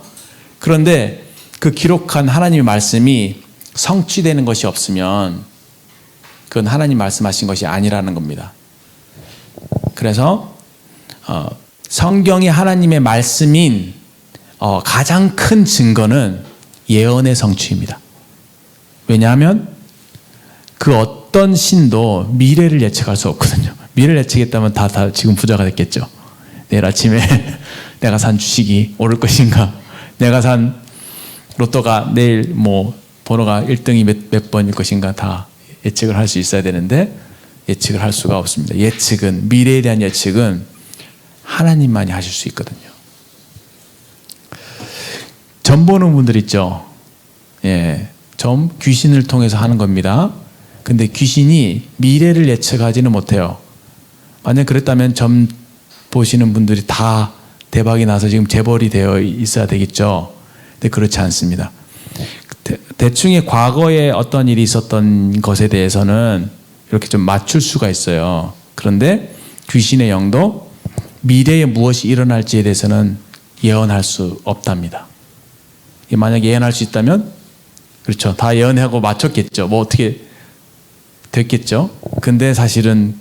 그런데 그 기록한 하나님의 말씀이 성취되는 것이 없으면 그건 하나님 말씀하신 것이 아니라는 겁니다. 그래서 성경이 하나님의 말씀인 가장 큰 증거는 예언의 성취입니다. 왜냐하면 그 어떤 신도 미래를 예측할 수 없거든요. 미래를 예측했다면 다 지금 부자가 됐겠죠. 내일 아침에 내가 산 주식이 오를 것인가, 내가 산 로또가 내일 번호가 1등이 몇 번일 것인가 다 예측을 할 수 있어야 되는데 예측을 할 수가 없습니다. 미래에 대한 예측은 하나님만이 하실 수 있거든요. 점 보는 분들 있죠. 예, 점 귀신을 통해서 하는 겁니다. 근데 귀신이 미래를 예측하지는 못해요. 만약 그랬다면 점 보시는 분들이 다 대박이 나서 지금 재벌이 되어 있어야 되겠죠. 근데 그렇지 않습니다. 대충의 과거에 어떤 일이 있었던 것에 대해서는 이렇게 좀 맞출 수가 있어요. 그런데 귀신의 영도 미래에 무엇이 일어날지에 대해서는 예언할 수 없답니다. 만약 예언할 수 있다면 그렇죠. 다 예언하고 맞췄겠죠. 어떻게 됐겠죠. 근데 사실은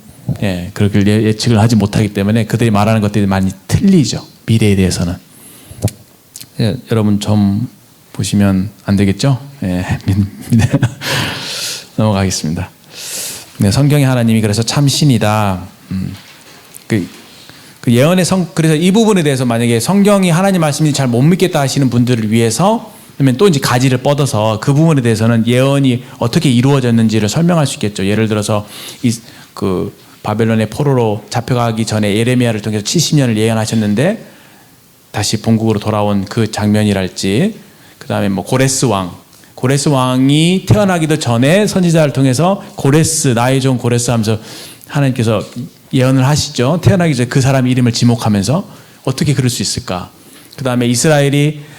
그렇게 예측을 하지 못하기 때문에 그들이 말하는 것들이 많이 틀리죠. 미래에 대해서는. 여러분 좀 보시면 안 되겠죠? 넘어가겠습니다. 성경의 하나님이 그래서 참 신이다. 그 예언의 그래서 이 부분에 대해서 만약에 성경이 하나님 말씀인지 잘 못 믿겠다 하시는 분들을 위해서 그러면 또 이제 가지를 뻗어서 그 부분에 대해서는 예언이 어떻게 이루어졌는지를 설명할 수 있겠죠. 예를 들어서 그 바벨론의 포로로 잡혀가기 전에 예레미야를 통해서 70년을 예언하셨는데 다시 본국으로 돌아온 그 장면이랄지, 그 다음에 고레스 왕이 태어나기도 전에 선지자를 통해서 나의 종 고레스 하면서 하나님께서 예언을 하시죠. 태어나기 전에 그 사람 이름을 지목하면서 어떻게 그럴 수 있을까. 그 다음에 이스라엘이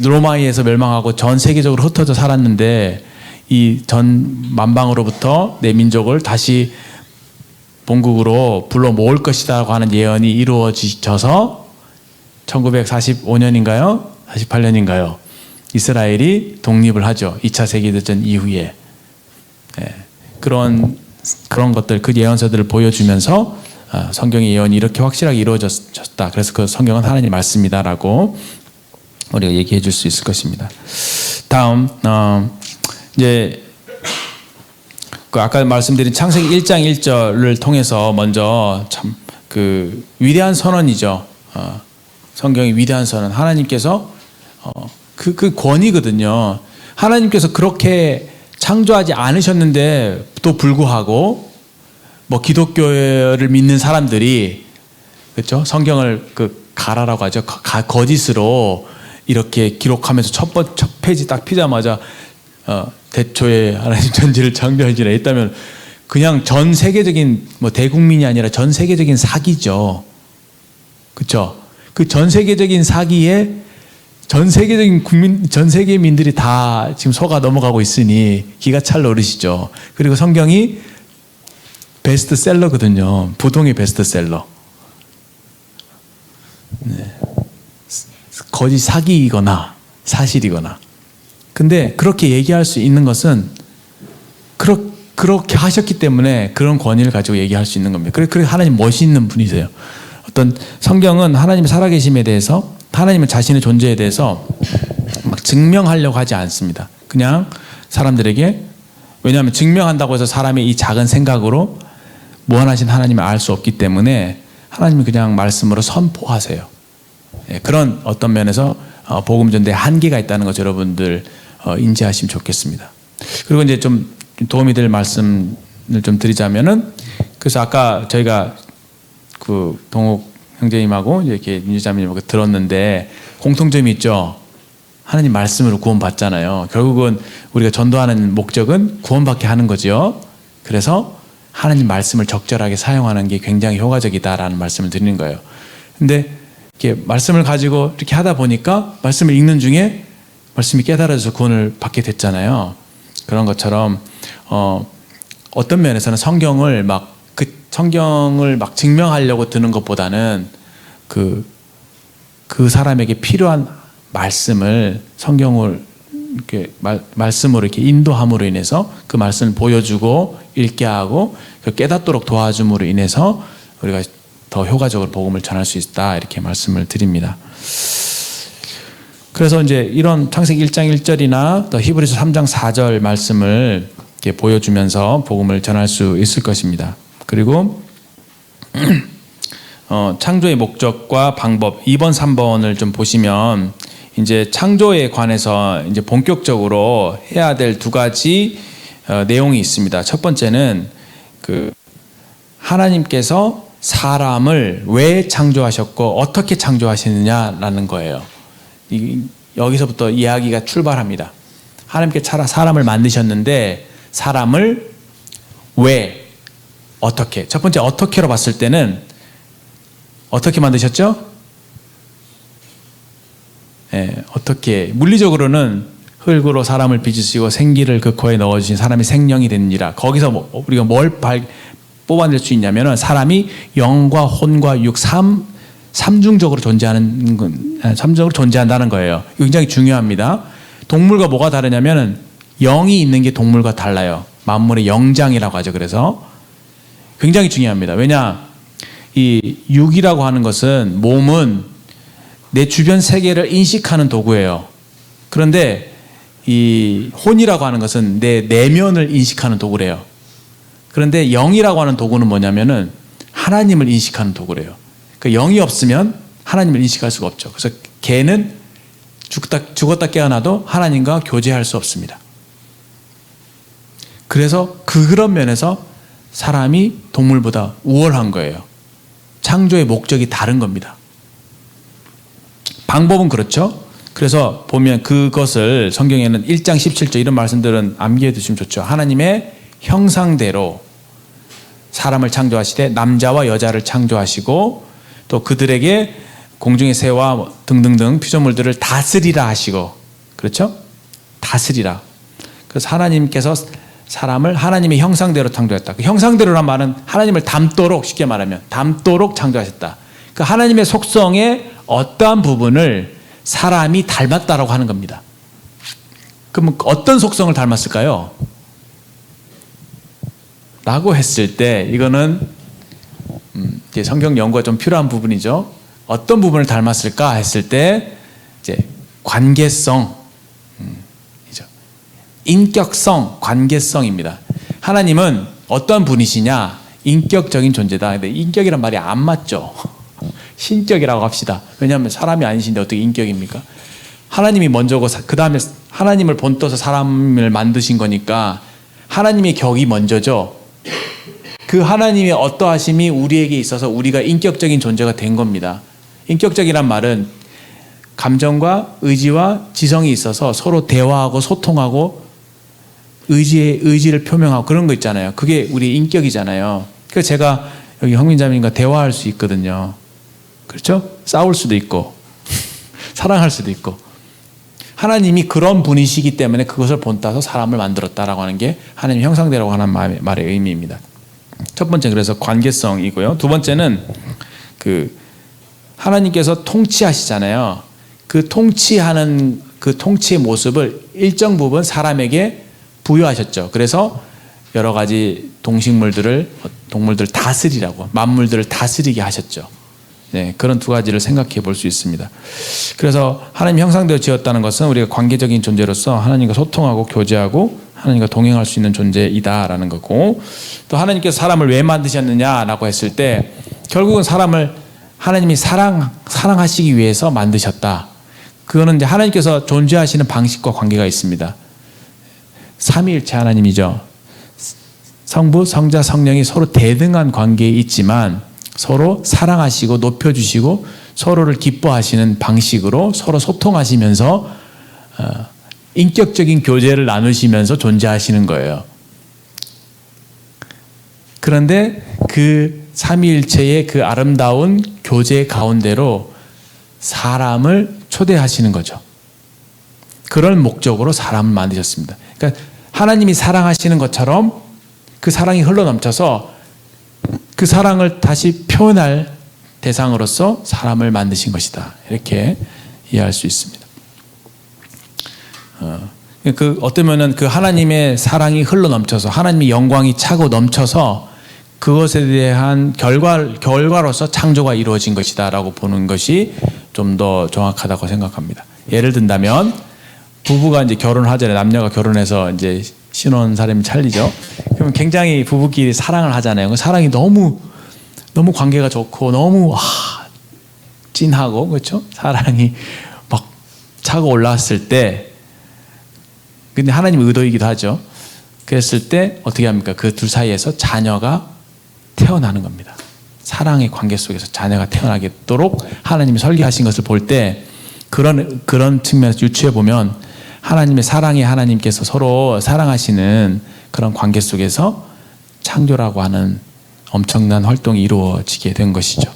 로마에서 멸망하고 전 세계적으로 흩어져 살았는데 이 전 만방으로부터 내 민족을 다시 본국으로 불러 모을 것이다라고 하는 예언이 이루어져서 1945년인가요? 48년인가요? 이스라엘이 독립을 하죠. 2차 세계대전 이후에. 그런 것들, 그 예언서들을 보여주면서 성경의 예언이 이렇게 확실하게 이루어졌다. 그래서 그 성경은 하나님의 말씀이다라고 우리가 얘기해 줄 수 있을 것입니다. 다음, 이제 그 아까 말씀드린 창세기 1장 1절을 통해서 먼저 참 그 위대한 선언이죠. 성경의 위대한 선언. 하나님께서 그 권위거든요. 하나님께서 그렇게 창조하지 않으셨는데 또 불구하고 기독교를 믿는 사람들이 그렇죠? 성경을 가라라고 하죠. 거짓으로 이렇게 기록하면서 첫 페이지 딱 피자마자 대초에 하나님 전지를 창조하시라 했다면 그냥 전 세계적인 대국민이 아니라 전 세계적인 사기죠. 그렇죠? 그 전 세계적인 사기에 전 세계민들이 다 지금 속아 넘어가고 있으니 기가 찰 노릇이죠. 그리고 성경이 베스트셀러거든요. 부동의 베스트셀러. 거짓 사기이거나 사실이거나. 근데 그렇게 얘기할 수 있는 것은 그렇게 하셨기 때문에 그런 권위를 가지고 얘기할 수 있는 겁니다. 그래서 하나님 멋있는 분이세요. 어떤 성경은 하나님의 살아계심에 대해서, 하나님은 자신의 존재에 대해서 막 증명하려고 하지 않습니다. 그냥 사람들에게, 왜냐하면 증명한다고 해서 사람의 이 작은 생각으로 무한하신 하나님을 알 수 없기 때문에 하나님이 그냥 말씀으로 선포하세요. 그런 어떤 면에서 복음 전도에 한계가 있다는 것 여러분들 인지하시면 좋겠습니다. 그리고 이제 좀 도움이 될 말씀을 좀 드리자면은, 그래서 아까 저희가 그 동욱 형제님하고 이렇게 윤지자매님하고 들었는데 공통점이 있죠. 하나님 말씀으로 구원받잖아요. 결국은 우리가 전도하는 목적은 구원받게 하는 거죠. 그래서 하나님 말씀을 적절하게 사용하는 게 굉장히 효과적이다라는 말씀을 드리는 거예요. 근데 이렇게 말씀을 가지고 이렇게 하다 보니까 말씀을 읽는 중에 말씀이 깨달아져서 구원을 받게 됐잖아요. 그런 것처럼 어떤 면에서는 성경을 막 증명하려고 드는 것보다는 그 사람에게 필요한 말씀을 성경을 이렇게 말씀으로 이렇게 인도함으로 인해서 그 말씀을 보여주고 읽게 하고 깨닫도록 도와줌으로 인해서 우리가 더 효과적으로 복음을 전할 수 있다, 이렇게 말씀을 드립니다. 그래서 이제 이런 창세기 1장 1절이나 또 히브리서 3장 4절 말씀을 이렇게 보여주면서 복음을 전할 수 있을 것입니다. 그리고 창조의 목적과 방법 2번, 3번을 좀 보시면 이제 창조에 관해서 이제 본격적으로 해야 될 두 가지 내용이 있습니다. 첫 번째는 그 하나님께서 사람을 왜 창조하셨고 어떻게 창조하시느냐라는 거예요. 여기서부터 이야기가 출발합니다. 하나님께 사람을 만드셨는데 사람을 왜, 어떻게. 첫 번째 어떻게로 봤을 때는 어떻게 만드셨죠? 어떻게. 물리적으로는 흙으로 사람을 빚으시고 생기를 그 코에 넣어주신 사람이 생명이 되느니라. 거기서 우리가 뭘 뽑아낼 수 있냐면 사람이 영과 혼과 육 삼중적으로 존재한다는 거예요. 이거 굉장히 중요합니다. 동물과 뭐가 다르냐면 영이 있는 게 동물과 달라요. 만물의 영장이라고 하죠. 그래서 굉장히 중요합니다. 왜냐, 이 육이라고 하는 것은, 몸은 내 주변 세계를 인식하는 도구예요. 그런데 이 혼이라고 하는 것은 내 내면을 인식하는 도구래요. 그런데 영이라고 하는 도구는 뭐냐면은 하나님을 인식하는 도구래요. 그 영이 없으면 하나님을 인식할 수가 없죠. 그래서 개는 죽었다 깨어나도 하나님과 교제할 수 없습니다. 그래서 그런 면에서 사람이 동물보다 우월한 거예요. 창조의 목적이 다른 겁니다. 방법은 그렇죠. 그래서 보면 그것을 성경에는 1장 17절 이런 말씀들은 암기해 두시면 좋죠. 하나님의 형상대로 사람을 창조하시되 남자와 여자를 창조하시고 또 그들에게 공중의 새와 등등등 피조물들을 다스리라 하시고, 그렇죠? 다스리라. 그래서 하나님께서 사람을 하나님의 형상대로 창조했다. 그 형상대로란 말은 하나님을 닮도록, 쉽게 말하면 닮도록 창조하셨다. 그 하나님의 속성의 어떠한 부분을 사람이 닮았다라고 하는 겁니다. 그럼 어떤 속성을 닮았을까요? 라고 했을 때 이거는 이제 성경 연구가 좀 필요한 부분이죠. 어떤 부분을 닮았을까 했을 때 이제 관계성, 인격성, 관계성입니다. 하나님은 어떤 분이시냐? 인격적인 존재다. 근데 인격이란 말이 안 맞죠. 신격이라고 합시다. 왜냐하면 사람이 아니신데 어떻게 인격입니까? 하나님이 먼저고 그 다음에 하나님을 본떠서 사람을 만드신 거니까 하나님의 격이 먼저죠. 그 하나님의 어떠하심이 우리에게 있어서 우리가 인격적인 존재가 된 겁니다. 인격적이란 말은 감정과 의지와 지성이 있어서 서로 대화하고 소통하고 의지를 표명하고 그런 거 있잖아요. 그게 우리 인격이잖아요. 그래서 제가 여기 형민자매님과 대화할 수 있거든요. 그렇죠? 싸울 수도 있고 사랑할 수도 있고. 하나님이 그런 분이시기 때문에 그것을 본따서 사람을 만들었다라고 하는 게 하나님의 형상대라고 하는 말의 의미입니다. 첫 번째 그래서 관계성이고요. 두 번째는 그 하나님께서 통치하시잖아요. 그 통치하는 그 통치의 모습을 일정 부분 사람에게 부여하셨죠. 그래서 여러 가지 동물들을 다스리라고, 만물들을 다스리게 하셨죠. 네, 그런 두 가지를 생각해 볼 수 있습니다. 그래서 하나님 형상되어 지었다는 것은 우리가 관계적인 존재로서 하나님과 소통하고 교제하고 하나님과 동행할 수 있는 존재이다라는 거고, 또 하나님께서 사람을 왜 만드셨느냐라고 했을 때 결국은 사람을 하나님이 사랑하시기 위해서 만드셨다. 그거는 이제 하나님께서 존재하시는 방식과 관계가 있습니다. 삼위일체 하나님이죠. 성부, 성자, 성령이 서로 대등한 관계에 있지만 서로 사랑하시고 높여주시고 서로를 기뻐하시는 방식으로 서로 소통하시면서 인격적인 교제를 나누시면서 존재하시는 거예요. 그런데 그 삼위일체의 그 아름다운 교제 가운데로 사람을 초대하시는 거죠. 그런 목적으로 사람을 만드셨습니다. 그러니까 하나님이 사랑하시는 것처럼 그 사랑이 흘러넘쳐서 그 사랑을 다시 표현할 대상으로서 사람을 만드신 것이다. 이렇게 이해할 수 있습니다. 어떠면은 그 하나님의 사랑이 흘러넘쳐서 하나님의 영광이 차고 넘쳐서 그것에 대한 결과로서 창조가 이루어진 것이다라고 보는 것이 좀 더 정확하다고 생각합니다. 예를 든다면 부부가 이제 결혼하잖아요. 남녀가 결혼해서 이제 신혼 사람이 찰리죠. 그러면 굉장히 부부끼리 사랑을 하잖아요. 그 사랑이 너무 관계가 좋고 너무 찐하고 그렇죠? 사랑이 막 차고 올라왔을 때, 근데 하나님 의도이기도 하죠. 그랬을 때 어떻게 합니까? 그 둘 사이에서 자녀가 태어나는 겁니다. 사랑의 관계 속에서 자녀가 태어나도록 하나님이 설계하신 것을 볼 때 그런 측면에서 유추해 보면 하나님의 사랑의 하나님께서 서로 사랑하시는 그런 관계 속에서 창조라고 하는 엄청난 활동이 이루어지게 된 것이죠.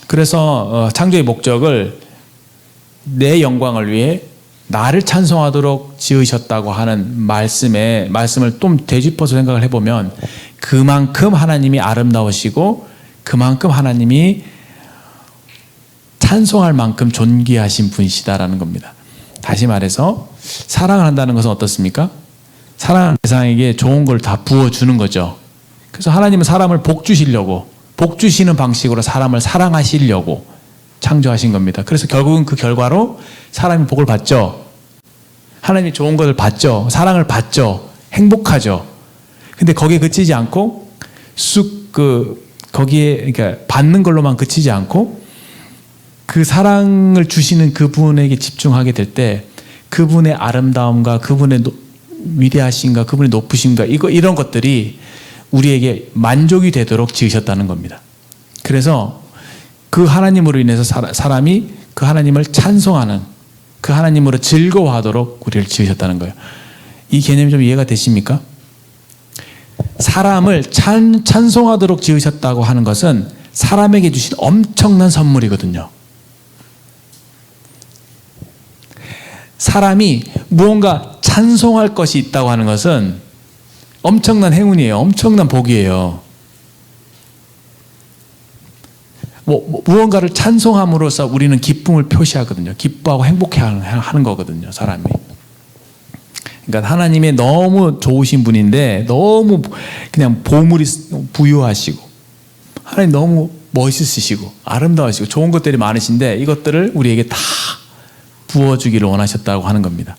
그래서 창조의 목적을 내 영광을 위해 나를 찬송하도록 지으셨다고 하는 말씀을 좀 되짚어서 생각을 해보면 그만큼 하나님이 아름다우시고 그만큼 하나님이 찬송할 만큼 존귀하신 분이시다라는 겁니다. 다시 말해서 사랑을 한다는 것은 어떻습니까? 사랑하는 대상에게 좋은 걸 다 부어주는 거죠. 그래서 하나님은 사람을 복 주시는 방식으로 사람을 사랑하시려고 창조하신 겁니다. 그래서 결국은 그 결과로 사람이 복을 받죠. 하나님이 좋은 것을 받죠. 사랑을 받죠. 행복하죠. 근데 거기에 그치지 않고 거기에 그러니까 받는 걸로만 그치지 않고 그 사랑을 주시는 그분에게 집중하게 될 때 그분의 아름다움과 그분의 위대하심과 그분의 높으심과 이런 것들이 우리에게 만족이 되도록 지으셨다는 겁니다. 그래서 그 하나님으로 인해서 사람이 그 하나님을 찬송하는, 그 하나님으로 즐거워하도록 우리를 지으셨다는 거예요. 이 개념이 좀 이해가 되십니까? 사람을 찬송하도록 지으셨다고 하는 것은 사람에게 주신 엄청난 선물이거든요. 사람이 무언가 찬송할 것이 있다고 하는 것은 엄청난 행운이에요. 엄청난 복이에요. 무언가를 찬송함으로써 우리는 기쁨을 표시하거든요. 기뻐하고 행복해하는 거거든요. 사람이. 그러니까 하나님의 너무 좋으신 분인데 너무 그냥 보물이 부유하시고 하나님 너무 멋있으시고 아름다우시고 좋은 것들이 많으신데 이것들을 우리에게 다 부어주기를 원하셨다고 하는 겁니다.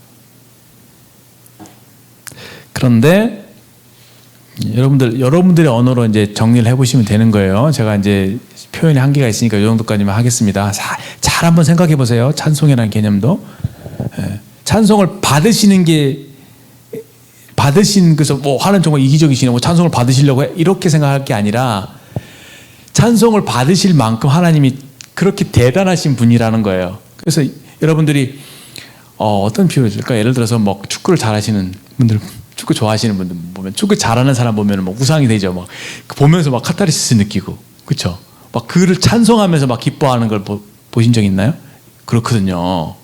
그런데 여러분들의 언어로 이제 정리를 해보시면 되는 거예요. 제가 이제 표현의 한계가 있으니까 이 정도까지만 하겠습니다. 잘 한번 생각해 보세요. 찬송이라는 개념도. 찬송을 그래서 하나님 정말 이기적이시네. 찬송을 받으시려고 해. 이렇게 생각할 게 아니라 찬송을 받으실 만큼 하나님이 그렇게 대단하신 분이라는 거예요. 그래서 여러분들이 어떤 비유를 줄까? 예를 들어서 축구를 잘하시는 분들, 축구 좋아하시는 분들 보면 축구 잘하는 사람 보면 우상이 되죠. 보면서 카타르시스 느끼고, 그렇죠? 그를 찬송하면서 기뻐하는 걸 보신 적 있나요? 그렇거든요.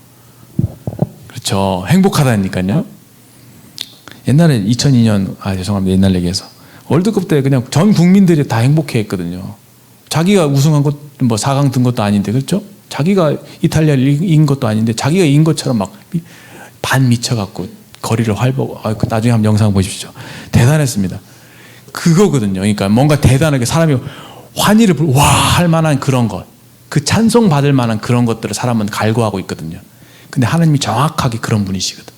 그렇죠. 행복하다니까요. 옛날에 2002년 죄송합니다. 옛날 얘기해서 월드컵 때 그냥 전 국민들이 다 행복해했거든요. 자기가 우승한 것 4강 든 것도 아닌데, 그렇죠? 자기가 이탈리아를 이긴 것도 아닌데 자기가 이긴 것처럼 반 미쳐갖고 거리를 활보고, 나중에 한번 영상 보십시오. 대단했습니다. 그거거든요. 그러니까 뭔가 대단하게 사람이 환희를 와 할 만한 그런 것, 그 찬송 받을 만한 그런 것들을 사람은 갈구하고 있거든요. 근데 하나님이 정확하게 그런 분이시거든.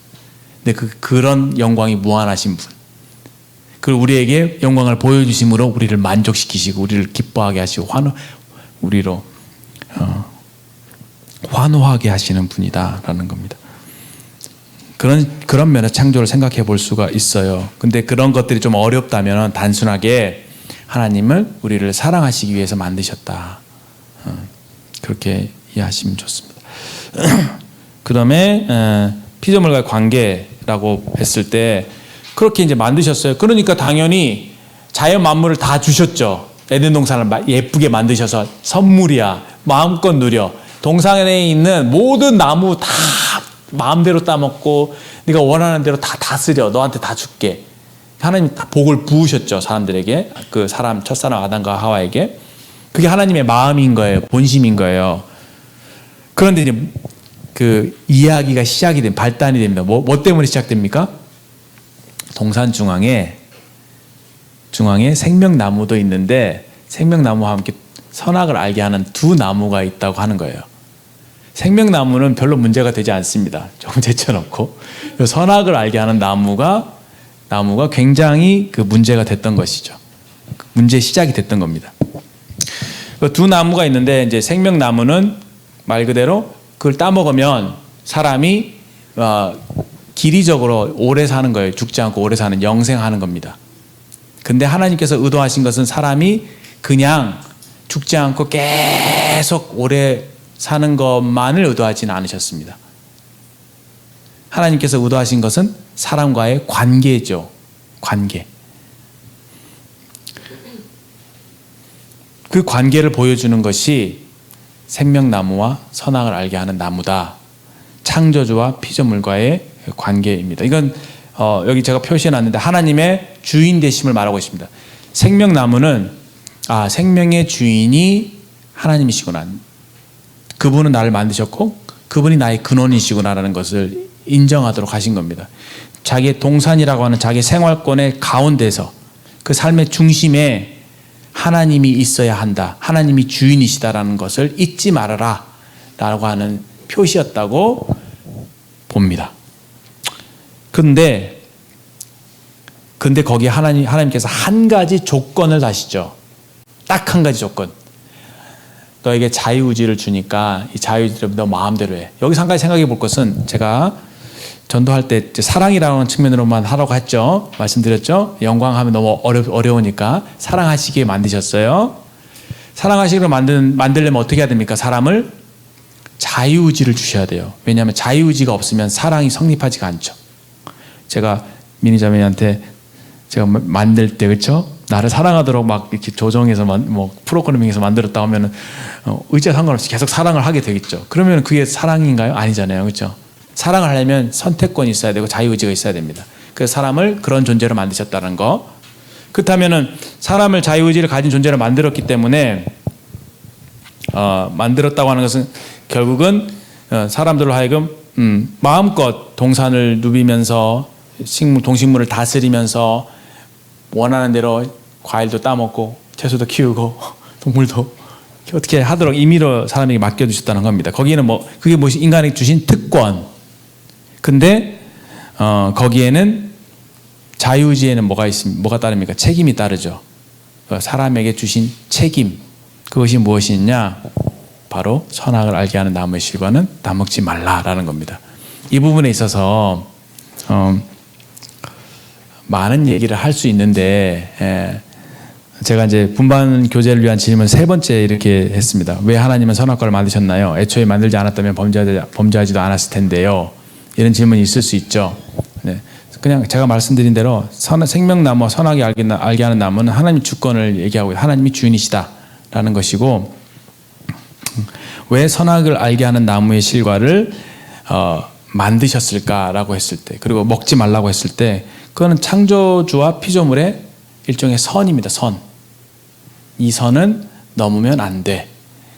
근데 그런 영광이 무한하신 분. 그리고 우리에게 영광을 보여주심으로 우리를 만족시키시고 우리를 기뻐하게 하시고 우리로 환호하게 하시는 분이다라는 겁니다. 그런 면에서 창조를 생각해 볼 수가 있어요. 근데 그런 것들이 좀 어렵다면 단순하게 하나님을 우리를 사랑하시기 위해서 만드셨다. 그렇게 이해하시면 좋습니다. 그 다음에 피조물과의 관계라고 했을 때 그렇게 이제 만드셨어요. 그러니까 당연히 자연 만물을 다 주셨죠. 에덴 동산을 예쁘게 만드셔서 선물이야. 마음껏 누려. 동산에 있는 모든 나무 다 마음대로 따먹고 네가 원하는 대로 다 다스려. 너한테 다 줄게. 하나님 다 복을 부으셨죠. 사람들에게. 그 첫사람 아담과 하와에게. 그게 하나님의 마음인 거예요. 본심인 거예요. 그런데 이제 그 이야기가 발단이 됩니다. 뭐 때문에 시작됩니까? 동산 중앙에 생명나무도 있는데 생명나무와 함께 선악을 알게 하는 두 나무가 있다고 하는 거예요. 생명나무는 별로 문제가 되지 않습니다. 조금 제쳐놓고 선악을 알게 하는 나무가 굉장히 그 문제가 됐던 것이죠. 문제의 시작이 됐던 겁니다. 두 나무가 있는데 이제 생명나무는 말 그대로 그걸 따먹으면 사람이 기리적으로 오래 사는 거예요. 죽지 않고 오래 사는 영생하는 겁니다. 근데 하나님께서 의도하신 것은 사람이 그냥 죽지 않고 계속 오래 사는 것만을 의도하지는 않으셨습니다. 하나님께서 의도하신 것은 사람과의 관계죠. 관계. 그 관계를 보여주는 것이 생명나무와 선악을 알게 하는 나무다. 창조주와 피조물과의 관계입니다. 이건 여기 제가 표시해놨는데 하나님의 주인 되심을 말하고 있습니다. 생명나무는 생명의 주인이 하나님이시구나. 그분은 나를 만드셨고 그분이 나의 근원이시구나라는 것을 인정하도록 하신 겁니다. 자기의 동산이라고 하는 자기 생활권의 가운데서 그 삶의 중심에 하나님이 있어야 한다. 하나님이 주인이시다라는 것을 잊지 말아라 라고 하는 표시였다고 봅니다. 근데 거기에 하나님께서 한 가지 조건을 다시죠. 딱 한 가지 조건. 너에게 자유의지를 주니까 이 자유의지를 너 마음대로 해. 여기서 한 가지 생각해 볼 것은 제가 전도할 때 사랑이라는 측면으로만 하라고 했죠. 말씀드렸죠. 영광하면 너무 어려우니까 사랑하시기에 만드셨어요. 사랑하시기로 만들려면 어떻게 해야 됩니까? 사람을 자유의지를 주셔야 돼요. 왜냐하면 자유의지가 없으면 사랑이 성립하지가 않죠. 제가 미니자매한테 제가 만들 때 그렇죠? 나를 사랑하도록 막 이렇게 조정해서 프로그래밍해서 만들었다 하면은 의지와 상관없이 계속 사랑을 하게 되겠죠. 그러면 그게 사랑인가요? 아니잖아요, 그렇죠? 사랑을 하려면 선택권이 있어야 되고 자유의지가 있어야 됩니다. 그래서 사람을 그런 존재로 만드셨다는 거. 그렇다면은 사람을 자유의지를 가진 존재로 만들었기 때문에 만들었다고 하는 것은 결국은 사람들로 하여금 마음껏 동산을 누비면서 동식물을 다스리면서 원하는 대로 과일도 따먹고 채소도 키우고 동물도 어떻게 하도록 임의로 사람에게 맡겨주셨다는 겁니다. 거기에는 그게 무엇이 인간에게 주신 특권. 근데 거기에는 자유의지에는 뭐가 따릅니까? 책임이 따르죠. 사람에게 주신 책임. 그것이 무엇이냐? 바로 선악을 알게 하는 나무의 실과는 따먹지 말라라는 겁니다. 이 부분에 있어서 많은 얘기를 할 수 있는데 제가 이제 분반 교제를 위한 질문 3번째 이렇게 했습니다. 왜 하나님은 선악과를 만드셨나요? 애초에 만들지 않았다면 범죄하지도 않았을 텐데요. 이런 질문이 있을 수 있죠. 네. 그냥 제가 말씀드린 대로 생명나무와 선악이 알게 하는 나무는 하나님 주권을 얘기하고 하나님이 주인이시다라는 것이고, 왜 선악을 알게 하는 나무의 실과를 만드셨을까라고 했을 때, 그리고 먹지 말라고 했을 때, 그거는 창조주와 피조물의 일종의 선입니다. 선. 이 선은 넘으면 안 돼.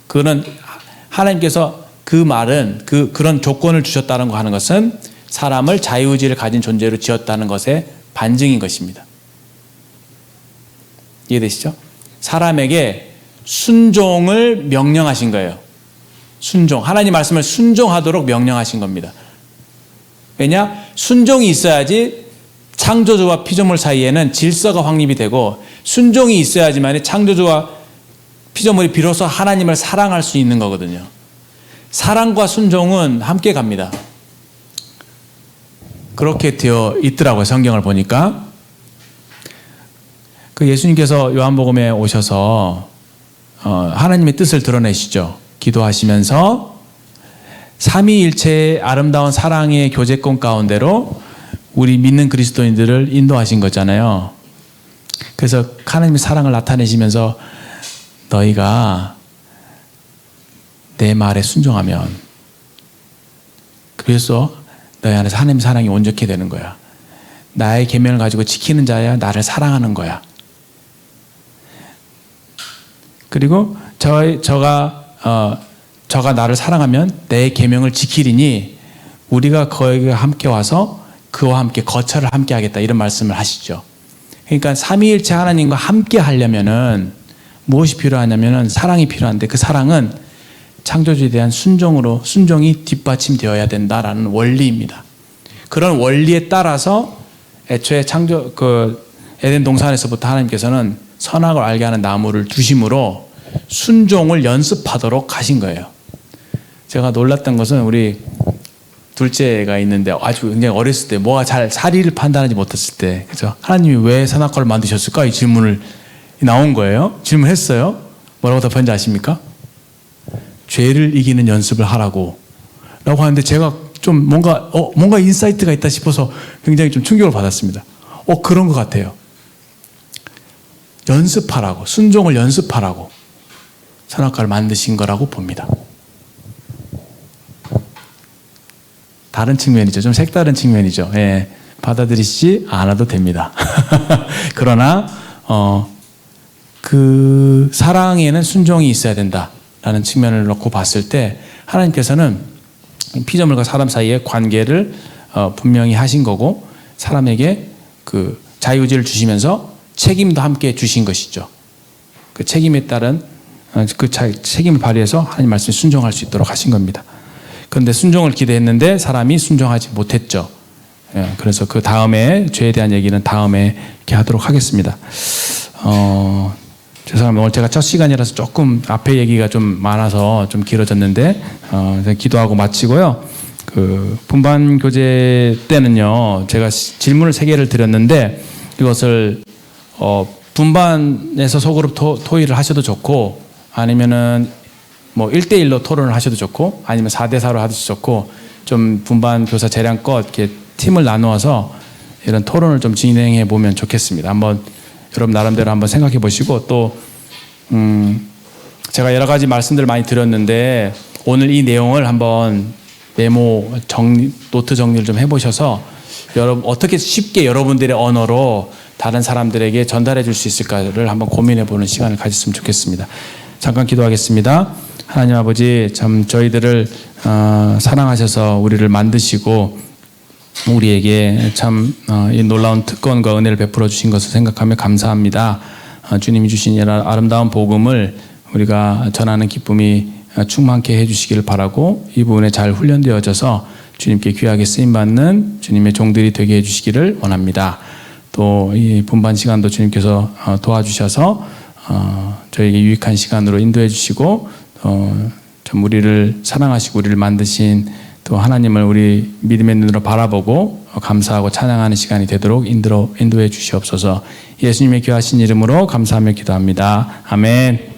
그거는 하나님께서 그 말은 그런 조건을 주셨다는 거 하는 것은 사람을 자유의지를 가진 존재로 지었다는 것의 반증인 것입니다. 이해되시죠? 사람에게 순종을 명령하신 거예요. 순종. 하나님 말씀을 순종하도록 명령하신 겁니다. 왜냐? 순종이 있어야지 창조주와 피조물 사이에는 질서가 확립이 되고, 순종이 있어야지만 창조주와 피조물이 비로소 하나님을 사랑할 수 있는 거거든요. 사랑과 순종은 함께 갑니다. 그렇게 되어 있더라고요. 성경을 보니까. 그 예수님께서 요한복음에 오셔서 하나님의 뜻을 드러내시죠. 기도하시면서 삼위일체의 아름다운 사랑의 교제권 가운데로 우리 믿는 그리스도인들을 인도하신 거잖아요. 그래서 하나님의 사랑을 나타내시면서 너희가 내 말에 순종하면, 그래서 너희 안에서 하나님의 사랑이 온전케 되는 거야. 나의 계명을 가지고 지키는 자야 나를 사랑하는 거야. 그리고 저가 나를 사랑하면 내 계명을 지키리니 우리가 거기에 함께 와서 그와 함께 거처를 함께 하겠다, 이런 말씀을 하시죠. 그러니까 삼위일체 하나님과 함께 하려면은 무엇이 필요하냐면은 사랑이 필요한데, 그 사랑은 창조주에 대한 순종이 뒷받침되어야 된다라는 원리입니다. 그런 원리에 따라서 애초에 에덴 동산에서부터 하나님께서는 선악을 알게 하는 나무를 두심으로 순종을 연습하도록 하신 거예요. 제가 놀랐던 것은 우리 둘째가 있는데 아주 굉장히 어렸을 때 뭐가 잘 사리를 판단하지 못했을 때, 그죠? 하나님이 왜 선악과를 만드셨을까? 이 질문을 나온 거예요. 질문했어요. 뭐라고 답했는지 아십니까? 죄를 이기는 연습을 하라고 라고 하는데, 제가 좀 뭔가 인사이트가 있다 싶어서 굉장히 좀 충격을 받았습니다. 그런 것 같아요. 연습하라고, 순종을 연습하라고 선악과를 만드신 거라고 봅니다. 다른 측면이죠. 좀 색다른 측면이죠. 예, 받아들이시지 않아도 됩니다. 그러나 그 사랑에는 순종이 있어야 된다라는 측면을 놓고 봤을 때, 하나님께서는 피조물과 사람 사이의 관계를 분명히 하신 거고, 사람에게 그 자유의지를 주시면서 책임도 함께 주신 것이죠. 그 책임에 따른 책임을 발휘해서 하나님 말씀에 순종할 수 있도록 하신 겁니다. 그런데 순종을 기대했는데 사람이 순종하지 못했죠. 그래서 그 다음에 죄에 대한 얘기는 다음에 이렇게 하도록 하겠습니다. 죄송합니다. 오늘 제가 첫 시간이라서 조금 앞에 얘기가 좀 많아서 좀 길어졌는데, 기도하고 마치고요. 그 분반 교제 때는요, 제가 질문을 3개를 드렸는데, 이것을 분반에서 소그룹 토의를 하셔도 좋고, 아니면은 뭐 1대1로 토론을 하셔도 좋고, 아니면 4대4로 하셔도 좋고, 좀 분반 교사 재량껏 이렇게 팀을 나누어서 이런 토론을 좀 진행해 보면 좋겠습니다. 한번 여러분 나름대로 한번 생각해 보시고, 또 제가 여러 가지 말씀들을 많이 드렸는데, 오늘 이 내용을 한번 노트 정리를 좀 해보셔서 어떻게 쉽게 여러분들의 언어로 다른 사람들에게 전달해 줄 수 있을까를 한번 고민해 보는 시간을 가졌으면 좋겠습니다. 잠깐 기도하겠습니다. 하나님 아버지, 참 저희들을 사랑하셔서 우리를 만드시고 우리에게 참 이 놀라운 특권과 은혜를 베풀어 주신 것을 생각하며 감사합니다. 주님이 주신 이 아름다운 복음을 우리가 전하는 기쁨이 충만케 해주시기를 바라고, 이 부분에 잘 훈련되어져서 주님께 귀하게 쓰임받는 주님의 종들이 되게 해주시기를 원합니다. 또 이 분반 시간도 주님께서 도와주셔서 저에게 유익한 시간으로 인도해 주시고, 좀 우리를 사랑하시고 우리를 만드신 또 하나님을 우리 믿음의 눈으로 바라보고 감사하고 찬양하는 시간이 되도록 인도해 주시옵소서. 예수님의 귀하신 이름으로 감사하며 기도합니다. 아멘.